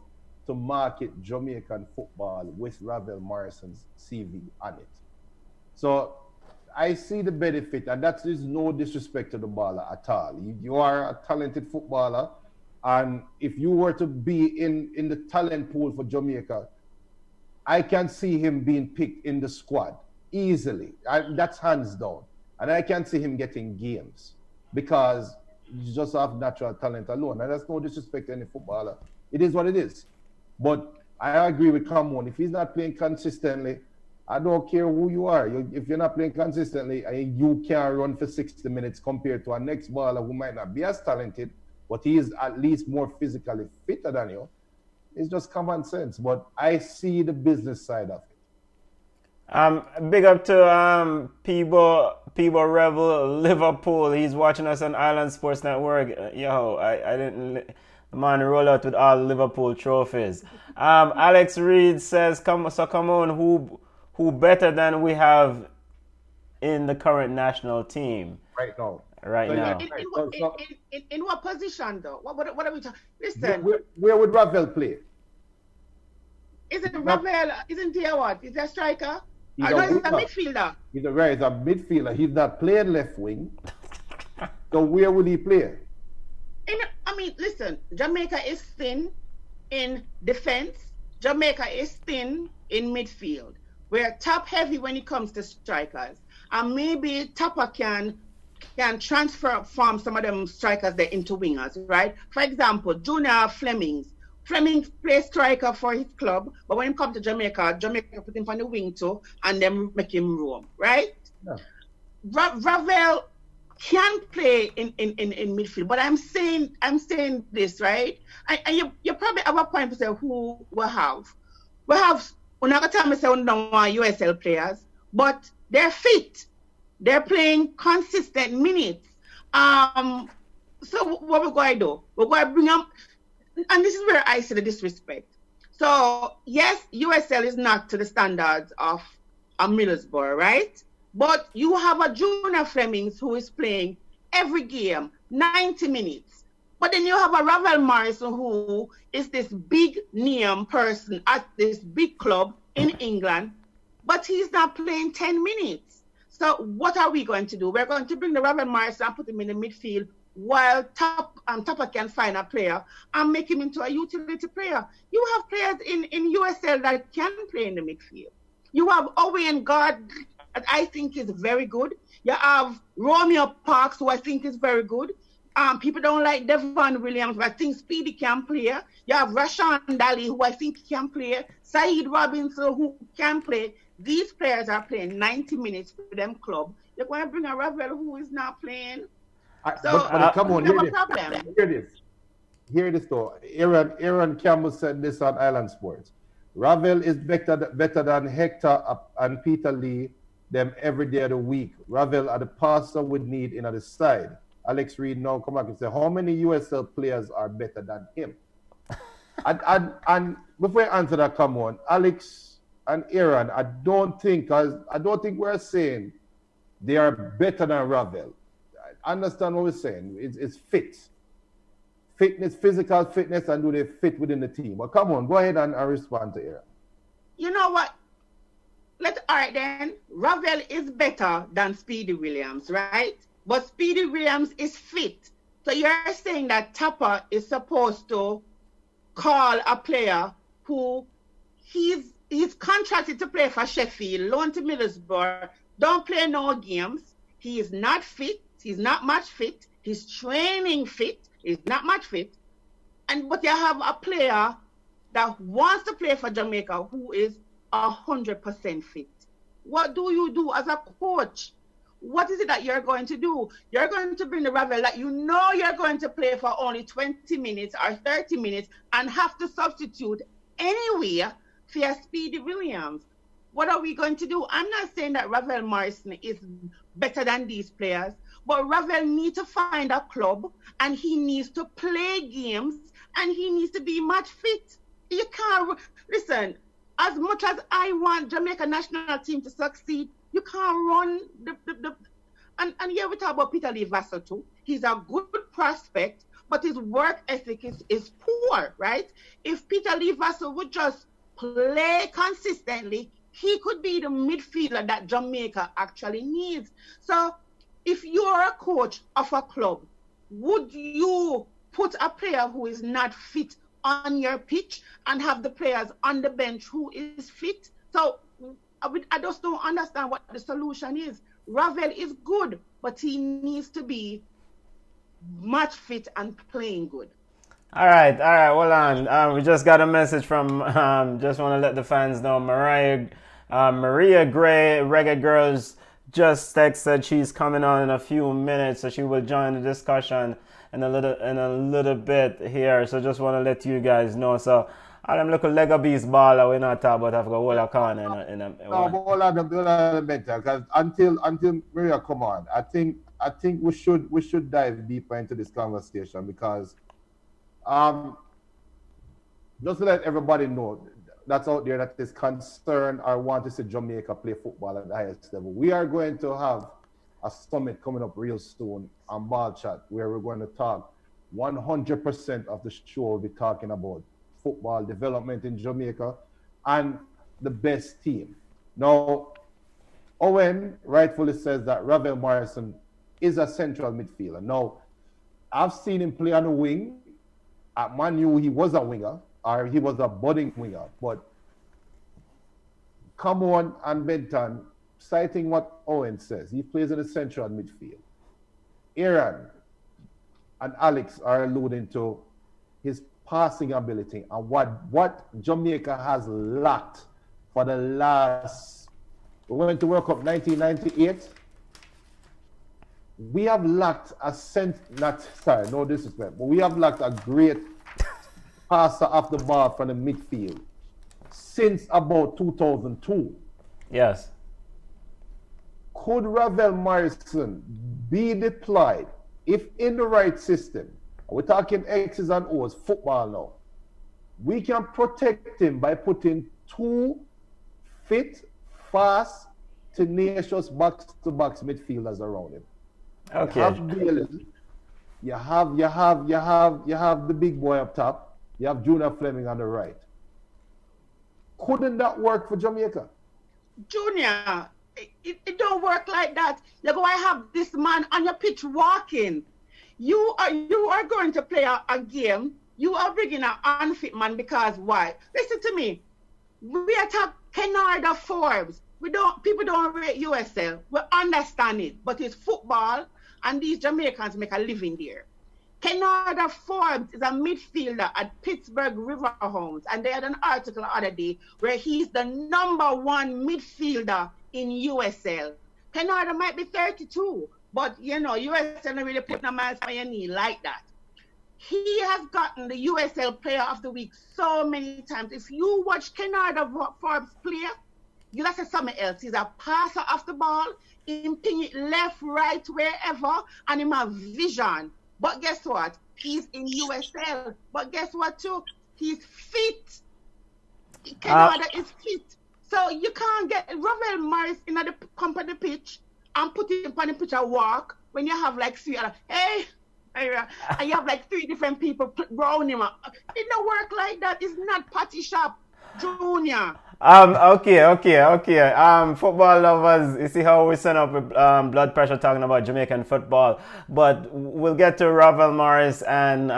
to market Jamaican football with Ravel Morrison's CV on it. So I see the benefit, and that is no disrespect to the baller at all. You are a talented footballer, and if you were to be in the talent pool for Jamaica, I can see him being picked in the squad easily. That's hands down. And I can see him getting games because you just have natural talent alone. And that's no disrespect to any footballer. It is what it is. But I agree with Camon. If he's not playing consistently, I don't care who you are. If you're not playing consistently, you can't run for 60 minutes compared to a next baller who might not be as talented, but he is at least more physically fitter than you. It's just common sense, but I see the business side of it. Big up to Peebo Rebel, Liverpool. He's watching us on Island Sports Network. I didn't. The man roll out with all Liverpool trophies. Alex Reed says, come on, who better than we have in the current national team right now? In what position though? What are we talking? Listen, where would Ravel play? Isn't Ravel? Isn't he a what? Is he a striker? He's a midfielder. He's a midfielder. He's not playing left wing. So where would he play? Listen. Jamaica is thin in defense. Jamaica is thin in midfield. We're top heavy when it comes to strikers, and maybe Tapa can transfer from some of them strikers there into wingers, right? For example, Junior Flemings plays striker for his club, but when he comes to Jamaica put him on the wing too, and then make him roam, right? Yeah. Ravel can play in midfield, but I'm saying this, right? And you probably have a point to say who we have. We're not gonna tell me say we don't want USL players, but they're fit. They're playing consistent minutes. So what we're going to do? We're going to bring them, and this is where I see the disrespect. So yes, USL is not to the standards of a Middlesbrough, right? But you have a Junior Flemings who is playing every game, 90 minutes. But then you have a Ravel Morrison who is this big name person at this big club in England, but he's not playing 10 minutes. So what are we going to do? We're going to bring the Ravel Morrison and put him in the midfield while Tapa can find a player and make him into a utility player. You have players in USL that can play in the midfield. You have Owen Guard, I think is very good. You have Romeo Parks, who I think is very good. People don't like Devon Williams, but I think Speedy can play. You have Rashan Dali, who I think can play. Saeed Robinson, who can play. These players are playing 90 minutes for them club. You're going to bring a Ravel who is not playing. Come on, hear this though. Aaron Campbell said this on Island Sports. Ravel is better than Hector and Peter Lee them every day of the week. Ravel are the passer would need in the side. Alex Reed now come back and say, how many USL players are better than him? and before I answer that, come on, Alex and Aaron, I don't think we're saying they are better than Ravel. I understand what we're saying. It's fitness, physical fitness, and do they fit within the team? But come on, go ahead and respond to Aaron. You know what? All right then. Ravel is better than Speedy Williams, right? But Speedy Williams is fit. So you're saying that Tapper is supposed to call a player who he's contracted to play for Sheffield, loan to Middlesbrough, don't play no games. He is not fit. He's not match fit. He's training fit. He's not match fit. But you have a player that wants to play for Jamaica who is 100% fit. What do you do as a coach? What is it that you're going to do? You're going to bring the Ravel that you know you're going to play for only 20 minutes or 30 minutes and have to substitute anyway for your Speedy Williams. What are we going to do? I'm not saying that Ravel Morrison is better than these players, but Ravel needs to find a club and he needs to play games and he needs to be match fit. You can't, listen, as much as I want Jamaica national team to succeed, you can't run and here we talk about Peter Lee Vassell too. He's a good prospect, but his work ethic is poor, right? If Peter Lee Vassell would just play consistently, he could be the midfielder that Jamaica actually needs. So if you're a coach of a club, would you put a player who is not fit on your pitch and have the players on the bench who is fit? So I just don't understand what the solution is. Ravel is good, but he needs to be match fit and playing good. All right, hold on. We just got a message from, just want to let the fans know, Mireya Gray, Reggae Girls, just texted she's coming on in a few minutes, so she will join the discussion in a little bit here. So just want to let you guys know. So I'm looking Lego Beast baller. We're not talking about Africa. Hold a corner no, but hold on better, because until Mireya come on, I think we should dive deeper into this conversation, because just to let everybody know that's out there that is concerned or want to see Jamaica play football at the highest level. We are going to have a summit coming up real soon on Ball Chat, where we're going to talk 100% of the show will be talking about football development in Jamaica and the best team. Now, Owen rightfully says that Ravel Morrison is a central midfielder. Now, I've seen him play on the wing. At Man U, he was a winger, or he was a budding winger. But come on and Benton, citing what Owen says, he plays in the central midfield. Aaron and Alex are alluding to his passing ability and what Jamaica has lacked for the last, we went to World Cup 1998. We have lacked no disrespect, but we have lacked a great passer off the ball from the midfield since about 2002. Yes. Could Ravel Morrison be deployed if in the right system? We're talking X's and O's, football now. We can protect him by putting two fit, fast, tenacious box-to-box midfielders around him. Okay. You have the big boy up top. You have Junior Fleming on the right. Couldn't that work for Jamaica? Junior, it don't work like that. You're going to have this man on your pitch walking. You are going to play a game. You are bringing an unfit man because why? Listen to me. We attack Kenarda Forbes. People don't rate USL. We understand it, but it's football, and these Jamaicans make a living there. Kenarda Forbes is a midfielder at Pittsburgh River Homes, and they had an article the other day where he's the #1 midfielder in USL. Kenarda might be 32, but USL don't really put no man on your knee like that. He has gotten the USL Player of the Week so many times. If you watch Kenarda Forbes play, You like something else. He's a passer of the ball. Him ping it left, right, wherever, and him have vision. But guess what? He's in USL. But guess what too? He's fit. Canada is fit. So you can't get Ravel Morris in the company pitch and put him on the pitch and walk when you have like three other, hey, and you have like three different people round him. It don't work like that. It's not patty shop, Junior. Okay. Football lovers, you see how we send up with blood pressure talking about Jamaican football, but we'll get to Ravel Morris and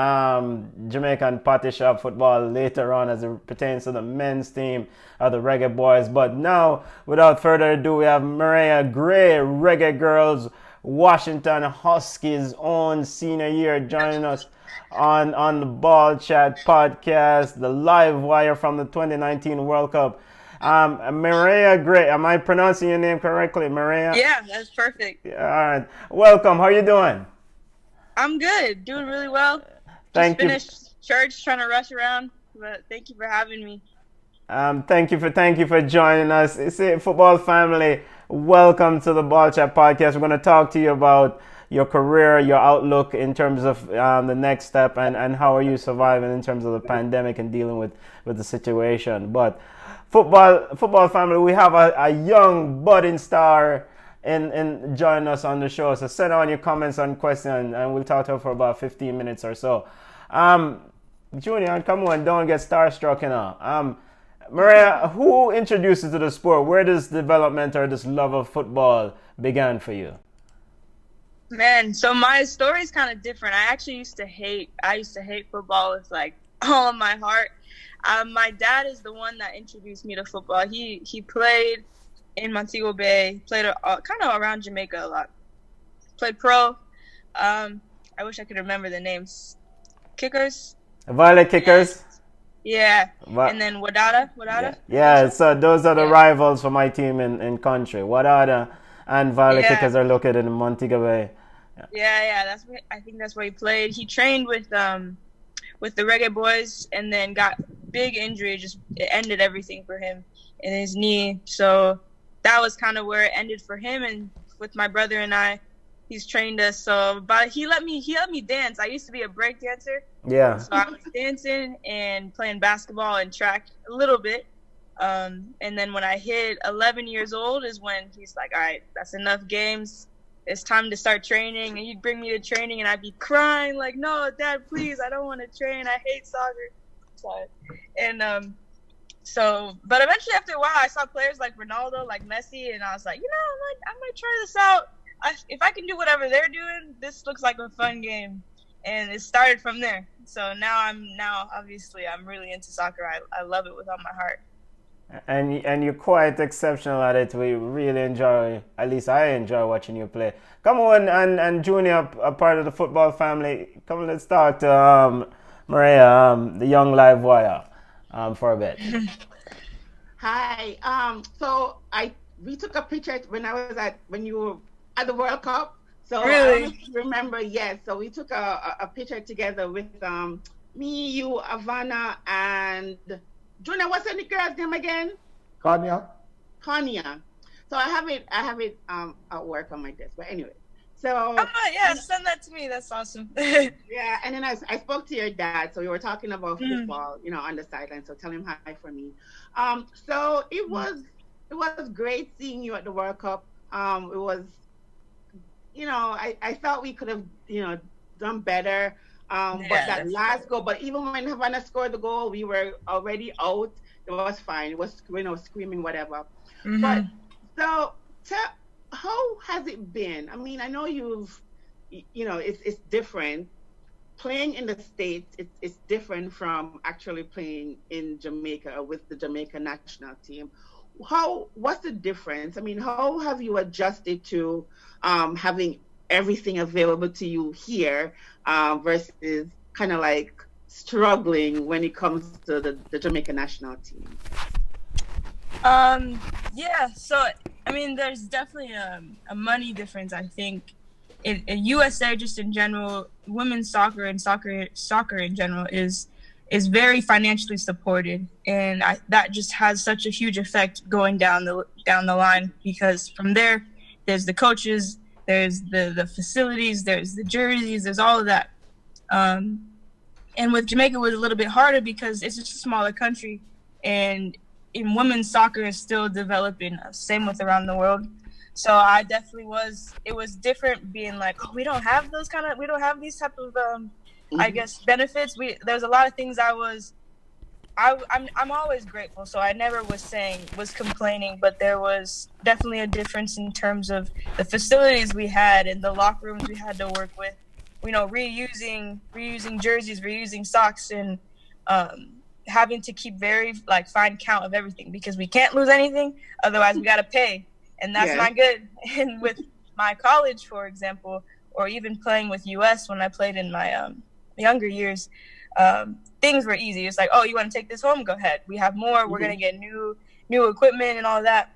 Jamaican party shop football later on as it pertains to the men's team of the Reggae Boys. But now, without further ado, we have Mireya Gray, Reggae Girls, Washington Huskies' own senior year, joining us on the Ball Chat podcast, the live wire from the 2019 World Cup. Mireya Gray, am I pronouncing your name correctly, Mireya? Yeah, that's perfect. All right. Welcome. How are you doing? I'm good. Doing really well. Thank you. Finished church, trying to rush around, but thank you for having me. Thank you for joining us. See, football family, welcome to the Ball Chat podcast. We're going to talk to you about your career, your outlook in terms of the next step, and how are you surviving in terms of the pandemic and dealing with the situation. But football family, we have a young budding star in joining us on the show. So send on your comments and questions, and we'll talk to her for about 15 minutes or so. Junior, come on, don't get starstruck, you know. Mireya, who introduced you to the sport? Where does development or this love of football began for you? Man, so my story is kind of different. I used to hate football with like all of my heart. My dad is the one that introduced me to football. He played in Montego Bay, played kind of around Jamaica a lot. Played pro. I wish I could remember the names. Kickers. Violet Kickers. Yeah. And then Wadada. Yeah. So those are the rivals for my team in country. Wadada and Violet Kickers are located in Montego Bay. Yeah. I think that's where he played. He trained with the Reggae Boys, and then got big injury. It ended everything for him in his knee. So that was kind of where it ended for him. And with my brother and I, he's trained us. So, but he let me dance. I used to be a break dancer. Yeah. So I was dancing and playing basketball and track a little bit. And then when I hit 11 years old is when he's like, all right, that's enough games. It's time to start training. And he'd bring me to training and I'd be crying like, no, Dad, please, I don't want to train. I hate soccer. Sorry. And but eventually after a while, I saw players like Ronaldo, like Messi, and I was like, I might try this out. If I can do whatever they're doing, this looks like a fun game. And it started from there. So now obviously I'm really into soccer. I love it with all my heart. And you're quite exceptional at it. We really enjoy, at least I enjoy watching you play. Come on, and Junior, a part of the football family. Come on, let's talk to Mireya, the young live wire, for a bit. Hi. So we took a picture when you were at the World Cup. So really? I remember, yes. So we took a picture together with me, you, Havana, and Junior. What's the girl's name again? Kanya. So I have it at work on my desk. But anyway, so send that to me. That's awesome. Yeah, and then I spoke to your dad. So we were talking about football, on the sideline. So tell him hi for me. So it was great seeing you at the World Cup. It was, I thought we could have, done better. But that last goal, but even when Havana scored the goal, we were already out. It was fine. It was, screaming, whatever. Mm-hmm. But so, how has it been? I mean, I know it's different. Playing in the States, it's different from actually playing in Jamaica with the Jamaica national team. What's the difference? I mean, how have you adjusted to having everything available to you here versus kind of like struggling when it comes to the Jamaica national team? So I mean, there's definitely a money difference. I think in USA, just in general, women's soccer and soccer in general is is very financially supported, and that just has such a huge effect going down the line, because from there's the coaches, there's the facilities, there's the jerseys, there's all of that. And with Jamaica, it was a little bit harder because it's just a smaller country, and in women's soccer is still developing. Same with around the world. So I definitely it was different being like, oh, we don't have these type of I guess benefits. There's a lot of things I'm always grateful, so I never was complaining, but there was definitely a difference in terms of the facilities we had and the locker rooms we had to work with. You know, reusing jerseys, reusing socks, and having to keep very fine count of everything, because we can't lose anything, otherwise we got to pay, and that's not good. And with my college, for example, or even playing with US when I played in my younger years, things were easy. It's like, oh, you want to take this home? Go ahead. We have more. We're going to get new equipment and all that.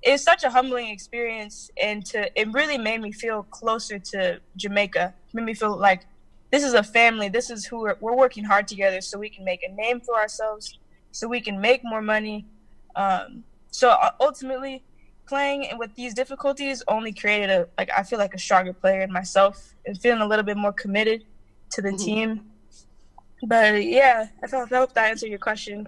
It was such a humbling experience, and it really made me feel closer to Jamaica. It made me feel like this is a family. This is who we're working hard together so we can make a name for ourselves, so we can make more money. So ultimately, playing with these difficulties only created I feel like a stronger player in myself, and feeling a little bit more committed to the team. But yeah, I hope that answered your question.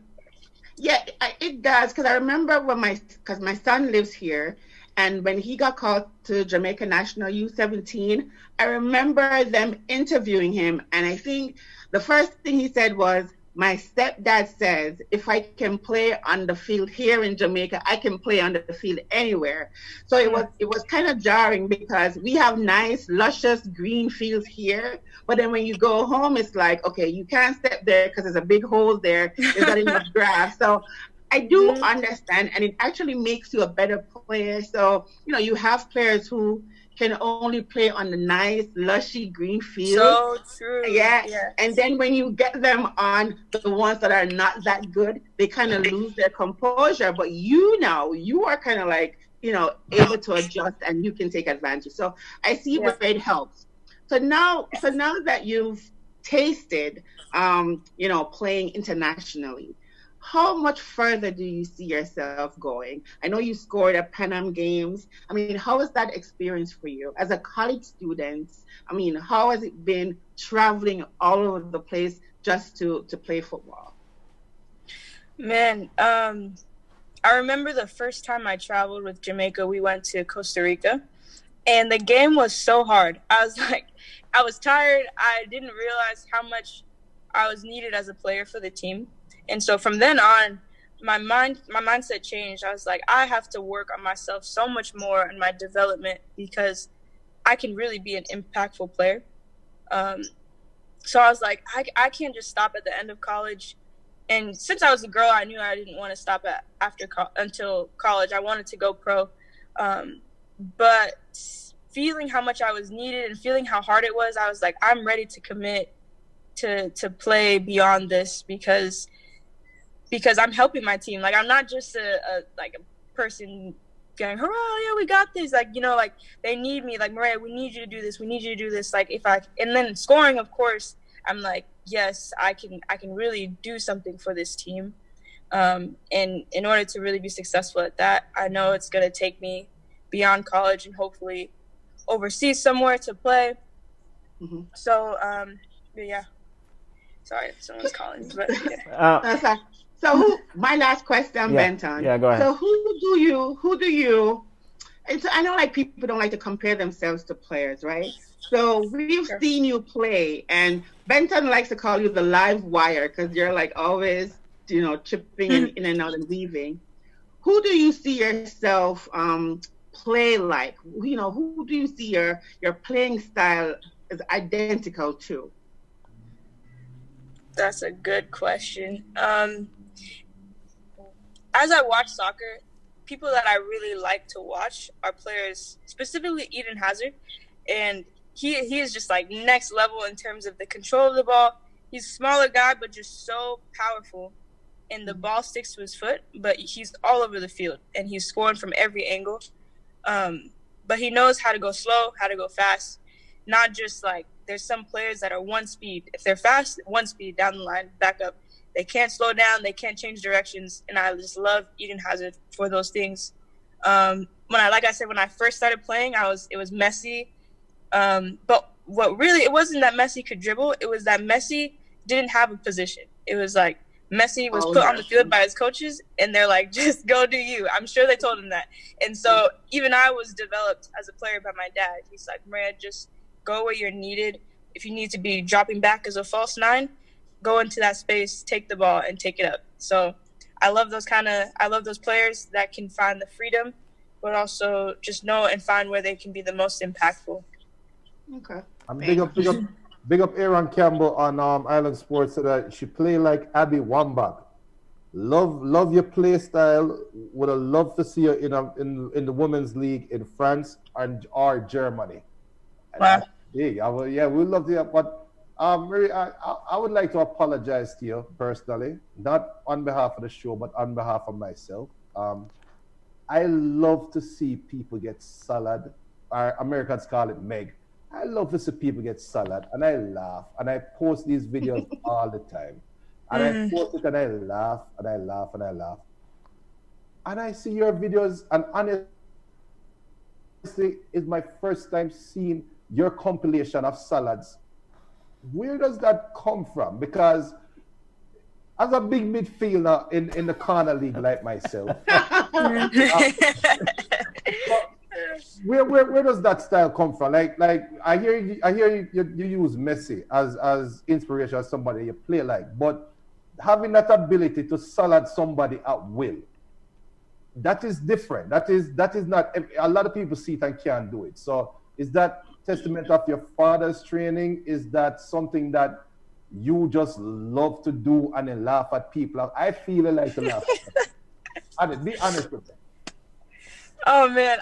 Yeah, it does, because I remember because my son lives here, and when he got called to Jamaica National U17, I remember them interviewing him, and I think the first thing he said was, my stepdad says if I can play on the field here in Jamaica, I can play on the field anywhere. So it was kind of jarring, because we have nice, luscious green fields here, but then when you go home, it's like, okay, you can't step there because there's a big hole there. There's not enough grass. So I do understand, and it actually makes you a better player. So, you have players who can only play on the nice, lushy green field. So true. Yeah. And then when you get them on the ones that are not that good, they kind of lose their composure. But you are kind of able to adjust, and you can take advantage. So I see where it helps. So now that you've tasted, playing internationally, how much further do you see yourself going? I know you scored at Pan Am Games. I mean, how was that experience for you as a college student? I mean, how has it been traveling all over the place just to play football? Man, I remember the first time I traveled with Jamaica, we went to Costa Rica, and the game was so hard. I was tired. I didn't realize how much I was needed as a player for the team. And so from then on, my mindset changed. I was like, I have to work on myself so much more in my development, because I can really be an impactful player. So I was like, I can't just stop at the end of college. And since I was a girl, I knew I didn't want to stop until college. I wanted to go pro. But feeling how much I was needed and feeling how hard it was, I was like, I'm ready to commit to play beyond this, because I'm helping my team. Like, I'm not just a person going, hurrah, yeah, we got this. They need me. Like, Mireya, we need you to do this. We need you to do this. And then scoring, of course, I'm like, yes, I can really do something for this team. And in order to really be successful at that, I know it's going to take me beyond college and hopefully overseas somewhere to play. Mm-hmm. So, yeah. Sorry, someone's calling. But yeah. So my last question, Benton. Yeah, go ahead. So who do you? I know people don't like to compare themselves to players, right? So we've seen you play, and Benton likes to call you the live wire, because you're always, chipping in and out and weaving. Who do you see yourself play like? Who do you see your playing style is identical to? That's a good question. As I watch soccer, people that I really like to watch are players, specifically Eden Hazard, and he is just next level in terms of the control of the ball. He's a smaller guy, but just so powerful, and the ball sticks to his foot, but he's all over the field, and he's scoring from every angle. But he knows how to go slow, how to go fast, not just like there's some players that are one speed. If they're fast, one speed down the line, back up. They can't slow down. They can't change directions. And I just love Eden Hazard for those things. Like I said, when I first started playing, it was Messi. But it wasn't that Messi could dribble. It was that Messi didn't have a position. It was like Messi was put on the field by his coaches, and they're like, just go do you. I'm sure they told him that. And so even I was developed as a player by my dad. He's like, Mireya, just go where you're needed. If you need to be dropping back as a false nine, go into that space, take the ball, and take it up. So I love those players that can find the freedom, but also just know and find where they can be the most impactful. Okay. And big up Aaron Campbell on Island Sports, so that she play like Abby Wambach. Love your play style. Would have loved to see you in the women's league in France or Germany. Wow. We'd love to hear. But Mireya, I would like to apologize to you personally, not on behalf of the show, but on behalf of myself. I love to see people get salad, or Americans call it Meg. I love to see people get salad, and I laugh, and I post these videos all the time. And I post it, and I laugh, and I laugh, and I laugh. And I see your videos, and honestly, it's my first time seeing your compilation of salads. Where does that come from? Because as a big midfielder in the corner league like myself, where does that style come from? Like I hear you use Messi as inspiration, as somebody you play like, but having that ability to salad somebody at will, that is different. That is not, a lot of people see it and can't do it. So is that testament of your father's training? Is that something that you just love to do and then laugh at people? I feel like to laugh. Be honest with me. Oh man,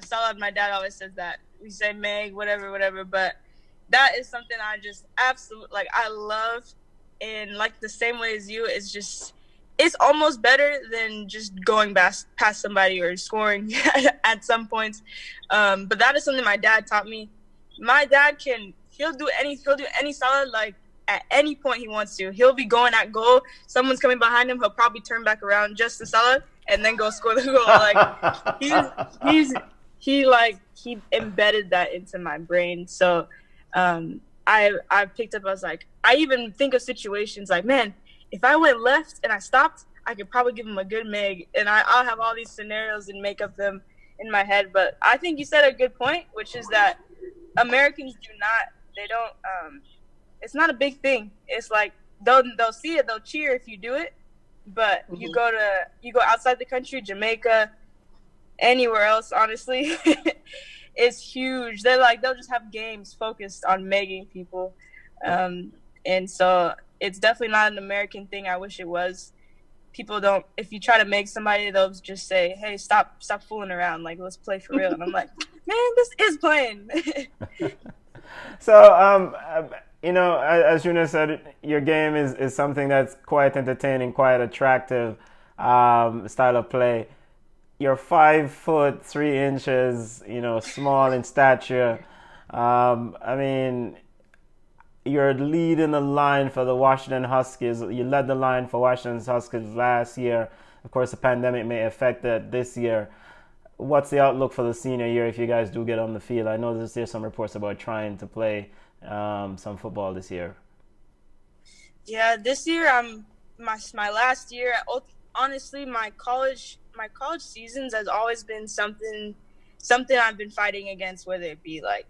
salad. My dad always says that. We say Meg, whatever, but that is something I just absolutely I love, and like the same way as you, it's almost better than just going past somebody or scoring at some points. But that is something my dad taught me. My dad he'll do any salad like at any point he wants to. He'll be going at goal. Someone's coming behind him. He'll probably turn back around just to salad and then go score the goal. Like he embedded that into my brain. So I picked up. I was like, I even think of situations like, man, if I went left and I stopped, I could probably give him a good Meg. And I'll have all these scenarios and make up them in my head. But I think you said a good point, which is that Americans it's not a big thing. It's like they'll see it, they'll cheer if you do it. But you go outside the country, Jamaica, anywhere else, honestly, it's huge. They'll just have games focused on megging people. And so it's definitely not an American thing. I wish it was. People don't, if you try to make somebody, they'll just say, hey, stop fooling around. Like, let's play for real. And I'm like, man, this is playing. So, as Yuna said, your game is something that's quite entertaining, quite attractive style of play. You're 5'3", small in stature. You're leading the line for the Washington Huskies. You led the line for Washington Huskies last year. Of course, the pandemic may affect that this year. What's the outlook for the senior year if you guys do get on the field? I know there's some reports about trying to play some football this year. Yeah, this year my last year. Honestly, my college seasons has always been something I've been fighting against, whether it be like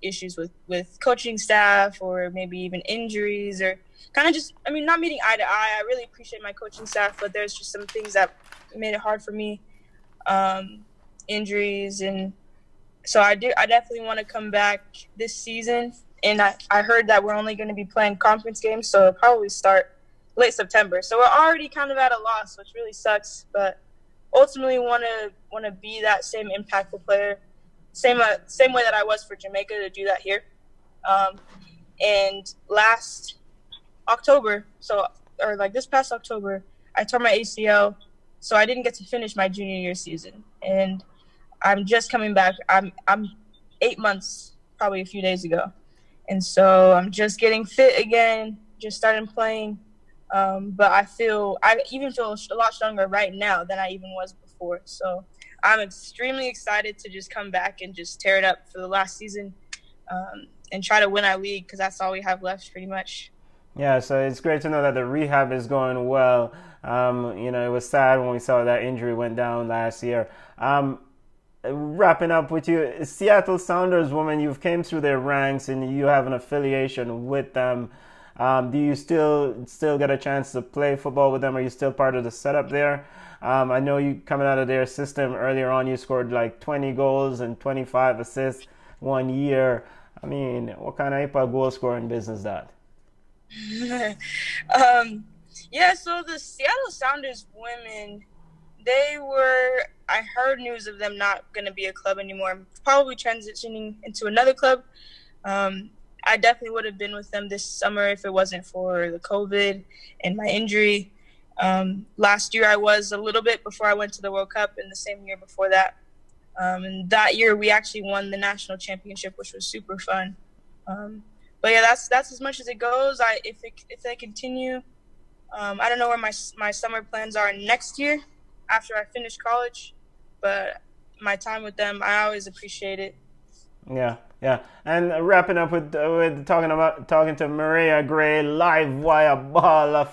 issues with coaching staff or maybe even injuries or kind of just, not meeting eye to eye. I really appreciate my coaching staff, but there's just some things that made it hard for me, injuries. And so I definitely want to come back this season. And I heard that we're only going to be playing conference games, so it'll probably start late September. So we're already kind of at a loss, which really sucks, but ultimately want to be that same impactful player. Same way that I was for Jamaica, to do that here. And last October, this past October, I tore my ACL, so I didn't get to finish my junior year season. And I'm just coming back. I'm 8 months, probably a few days ago. And so I'm just getting fit again, just starting playing. But I even feel a lot stronger right now than I even was before. So I'm extremely excited to just come back and just tear it up for the last season, and try to win our league, because that's all we have left pretty much. Yeah, so it's great to know that the rehab is going well. It was sad when we saw that injury went down last year. Wrapping up with you, Seattle Sounders woman, you've came through their ranks and you have an affiliation with them. Do you still get a chance to play football with them? Are you still part of the setup there? I know you coming out of their system earlier on, you scored like 20 goals and 25 assists 1 year. I mean, what kind of EPL goal scoring business is that? Yeah, so the Seattle Sounders women, I heard news of them not going to be a club anymore, probably transitioning into another club. I definitely would have been with them this summer if it wasn't for the COVID and my injury. Last year I was a little bit before I went to the World Cup, and the same year before that. And that year we actually won the national championship, which was super fun. But yeah, that's as much as it goes. If they continue, I don't know where my summer plans are next year after I finish college, but my time with them, I always appreciate it. Yeah. And wrapping up with talking to Mireya Gray live via Ballas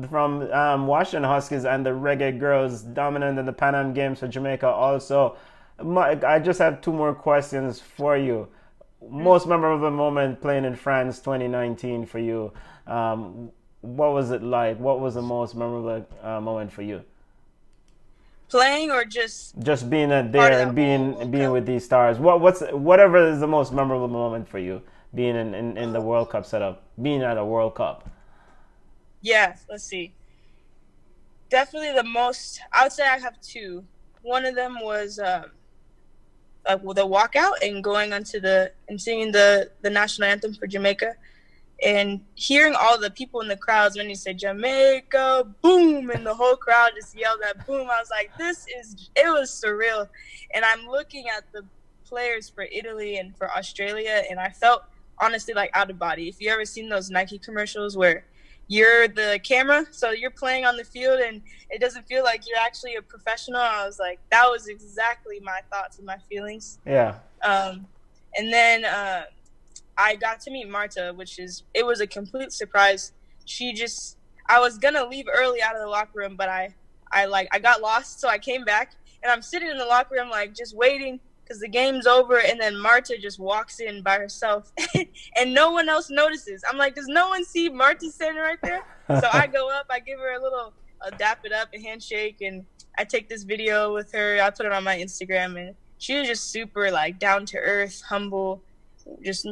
from Washington Huskies and the Reggae Girls, dominant in the Pan Am Games for Jamaica. Also, I just have two more questions for you. Most memorable moment playing in France 2019 for you. What was it like? What was the most memorable moment for you? Playing or just being there and being with these stars. Whatever is the most memorable moment for you, being in the World Cup setup, being at a World Cup. Yeah, let's see. Definitely the most. I would say I have two. One of them was the walkout and going onto and singing the national anthem for Jamaica, and hearing all the people in the crowds when you say Jamaica, boom, and the whole crowd just yelled that boom. I was like, it was surreal. And I'm looking at the players for Italy and for Australia, and I felt honestly like out of body. If you ever seen those Nike commercials where you're the camera, so you're playing on the field and it doesn't feel like you're actually a professional, I was like, that was exactly my thoughts and my feelings. Yeah. And then I got to meet Marta, it was a complete surprise. I was gonna leave early out of the locker room, but I got lost, so I came back and I'm sitting in the locker room like just waiting because the game's over, and then Marta just walks in by herself and no one else notices. I'm like, does no one see Marta standing right there? So I go up, I give her a dap it up, a handshake, and I take this video with her. I put it on my Instagram, and she was just super like down to earth, humble.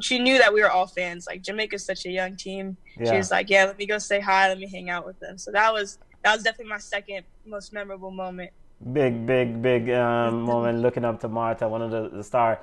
She knew that we were all fans. Like, Jamaica's such a young team. Yeah. She was like, yeah, let me go say hi, let me hang out with them. So that was definitely my second most memorable moment. Big moment looking up to Marta, one of the stars.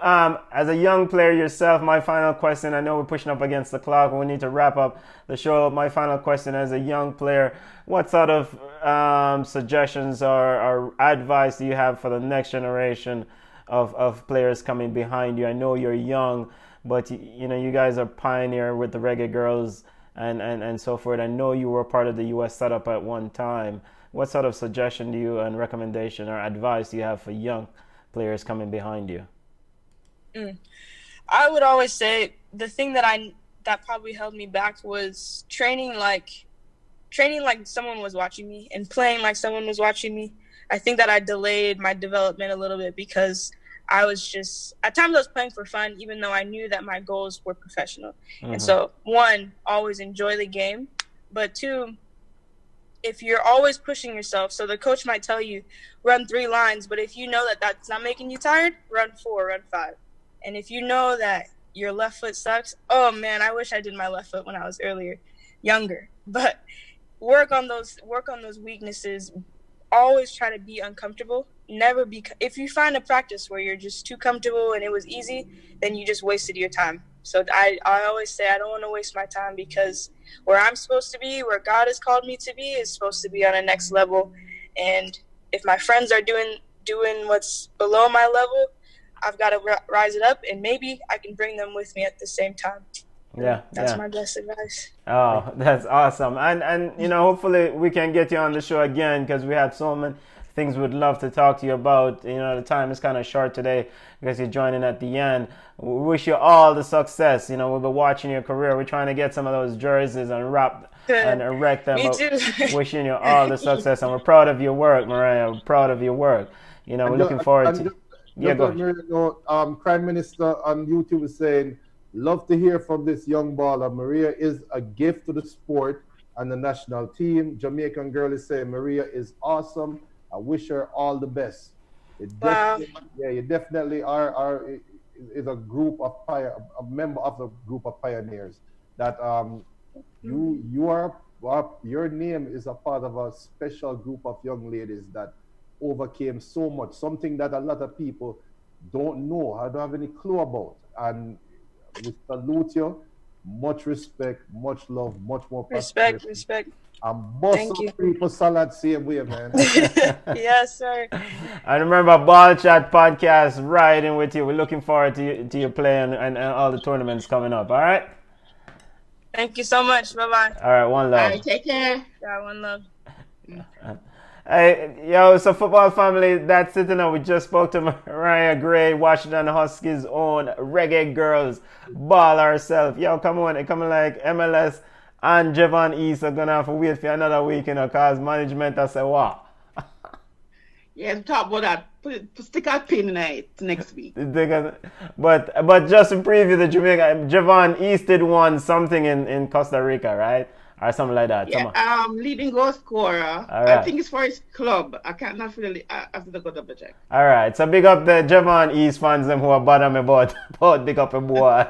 As a young player yourself, my final question, I know we're pushing up against the clock and we need to wrap up the show. My final question, as a young player, what sort of suggestions or advice do you have for the next generation of players coming behind you? I know you're young, but you guys are pioneer with the Reggae Girls and so forth. I know you were part of the U.S. setup at one time. What sort of suggestion do you and recommendation or advice do you have for young players coming behind you? I would always say the thing that probably held me back was training like someone was watching me and playing like someone was watching me. I think that I delayed my development a little bit because I was just, at times I was playing for fun, even though I knew that my goals were professional. Mm-hmm. And so, one, always enjoy the game. But two, if you're always pushing yourself, so the coach might tell you, run 3 lines, but if you know that that's not making you tired, run 4, run 5. And if you know that your left foot sucks, oh man, I wish I did my left foot when I was younger. But work on those weaknesses. Always try to be uncomfortable. Never be. If you find a practice where you're just too comfortable and it was easy, then you just wasted your time. So I always say I don't want to waste my time, because where I'm supposed to be, where God has called me to be, is supposed to be on a next level. And if my friends are doing what's below my level, I've got to rise it up, and maybe I can bring them with me at the same time. That's my best advice. Oh, that's awesome. And hopefully we can get you on the show again, because we had so many things we'd love to talk to you about. The time is kind of short today because you're joining at the end. We wish you all the success. We'll be watching your career. We're trying to get some of those jerseys and wrap and erect them. Me too. Wishing you all the success, and we're proud of your work, Mireya. We're proud of your work. We're looking forward to. Go ahead. Prime Minister on YouTube is saying, "Love to hear from this young baller. Mireya is a gift to the sport and the national team." Jamaican girl is saying, "Mireya is awesome. I wish her all the best." You definitely are is a group of a member of the group of pioneers that you are. Your name is a part of a special group of young ladies that overcame so much, something that a lot of people don't know, I don't have any clue about. And we salute you. Much respect, much love, much more respect. And bust some people salad same way, man. Yes, sir. And remember, Ball Chat Podcast riding with you. We're looking forward to you playing and all the tournaments coming up. All right? Thank you so much. Bye-bye. All right, one love. All right, take care. Yeah, one love. Hey, so football family, that's it now. We just spoke to Mireya Gray, Washington Huskies' own reggae girls, ball herself. Yo, come on, it coming like MLS and Javon East are gonna have to wait for another week, cause management has said what? Yeah, talk about that. Stick a pin in it next week. But just to preview the Jamaica, Javon East did won something in Costa Rica, right? Or something like that. Yeah, leading goal scorer. Right. I think it's for his club. I can't not really. I have to go double check. All right, so big up the Javon East fans them who are bothering me about big up a boy.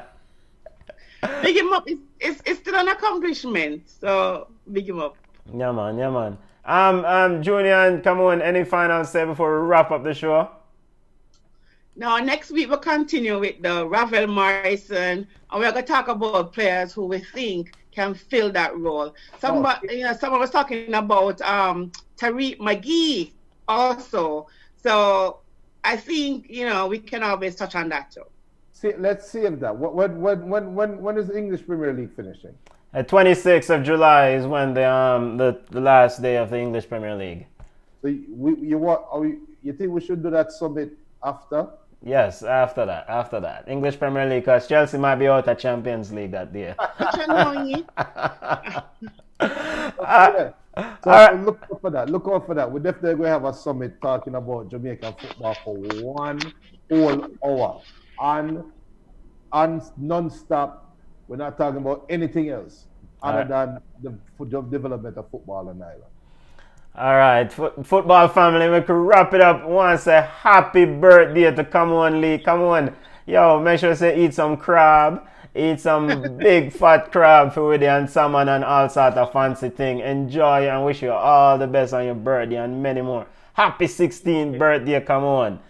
Big him up. It's still an accomplishment. So big him up. Yeah, man. Junior, come on. Any final say before we wrap up the show? Now, next week we'll continue with the Ravel Morrison, and we're going to talk about players who we think can fill that role. Someone was talking about Tariq McGee also. So I think we can always touch on that too. Let's save that. When is the English Premier League finishing? 26th of July is when the last day of the English Premier League. So you think we should do that summit after? Yes, after that. English Premier League, because Chelsea might be out of Champions League that day. Look out for that. Look out for that. We're definitely going to have a summit talking about Jamaican football for 1 whole hour. And non-stop. We're not talking about anything else other than the development of football on the island. All right, football family, we could wrap it up. I want to say happy birthday to Come On Lee. Come on. Yo, make sure to eat some crab. Eat some big fat crab for with you and salmon and all sort of fancy thing. Enjoy and wish you all the best on your birthday and many more. Happy 16th birthday, come on.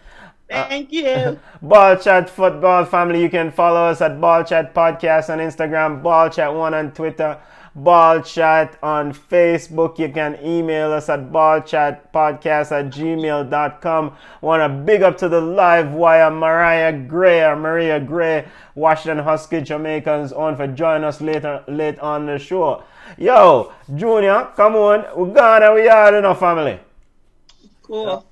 Thank you. Ball Chat Football family, you can follow us at Ball Chat Podcast on Instagram, Ball Chat 1 on Twitter, Ball Chat on Facebook. You can email us at ballchatpodcast@gmail.com. Want to big up to the live wire Mireya Gray, Washington Husky Jamaicans on for joining us late on the show. Yo, Junior, come on. We're gone and we are enough family. Cool.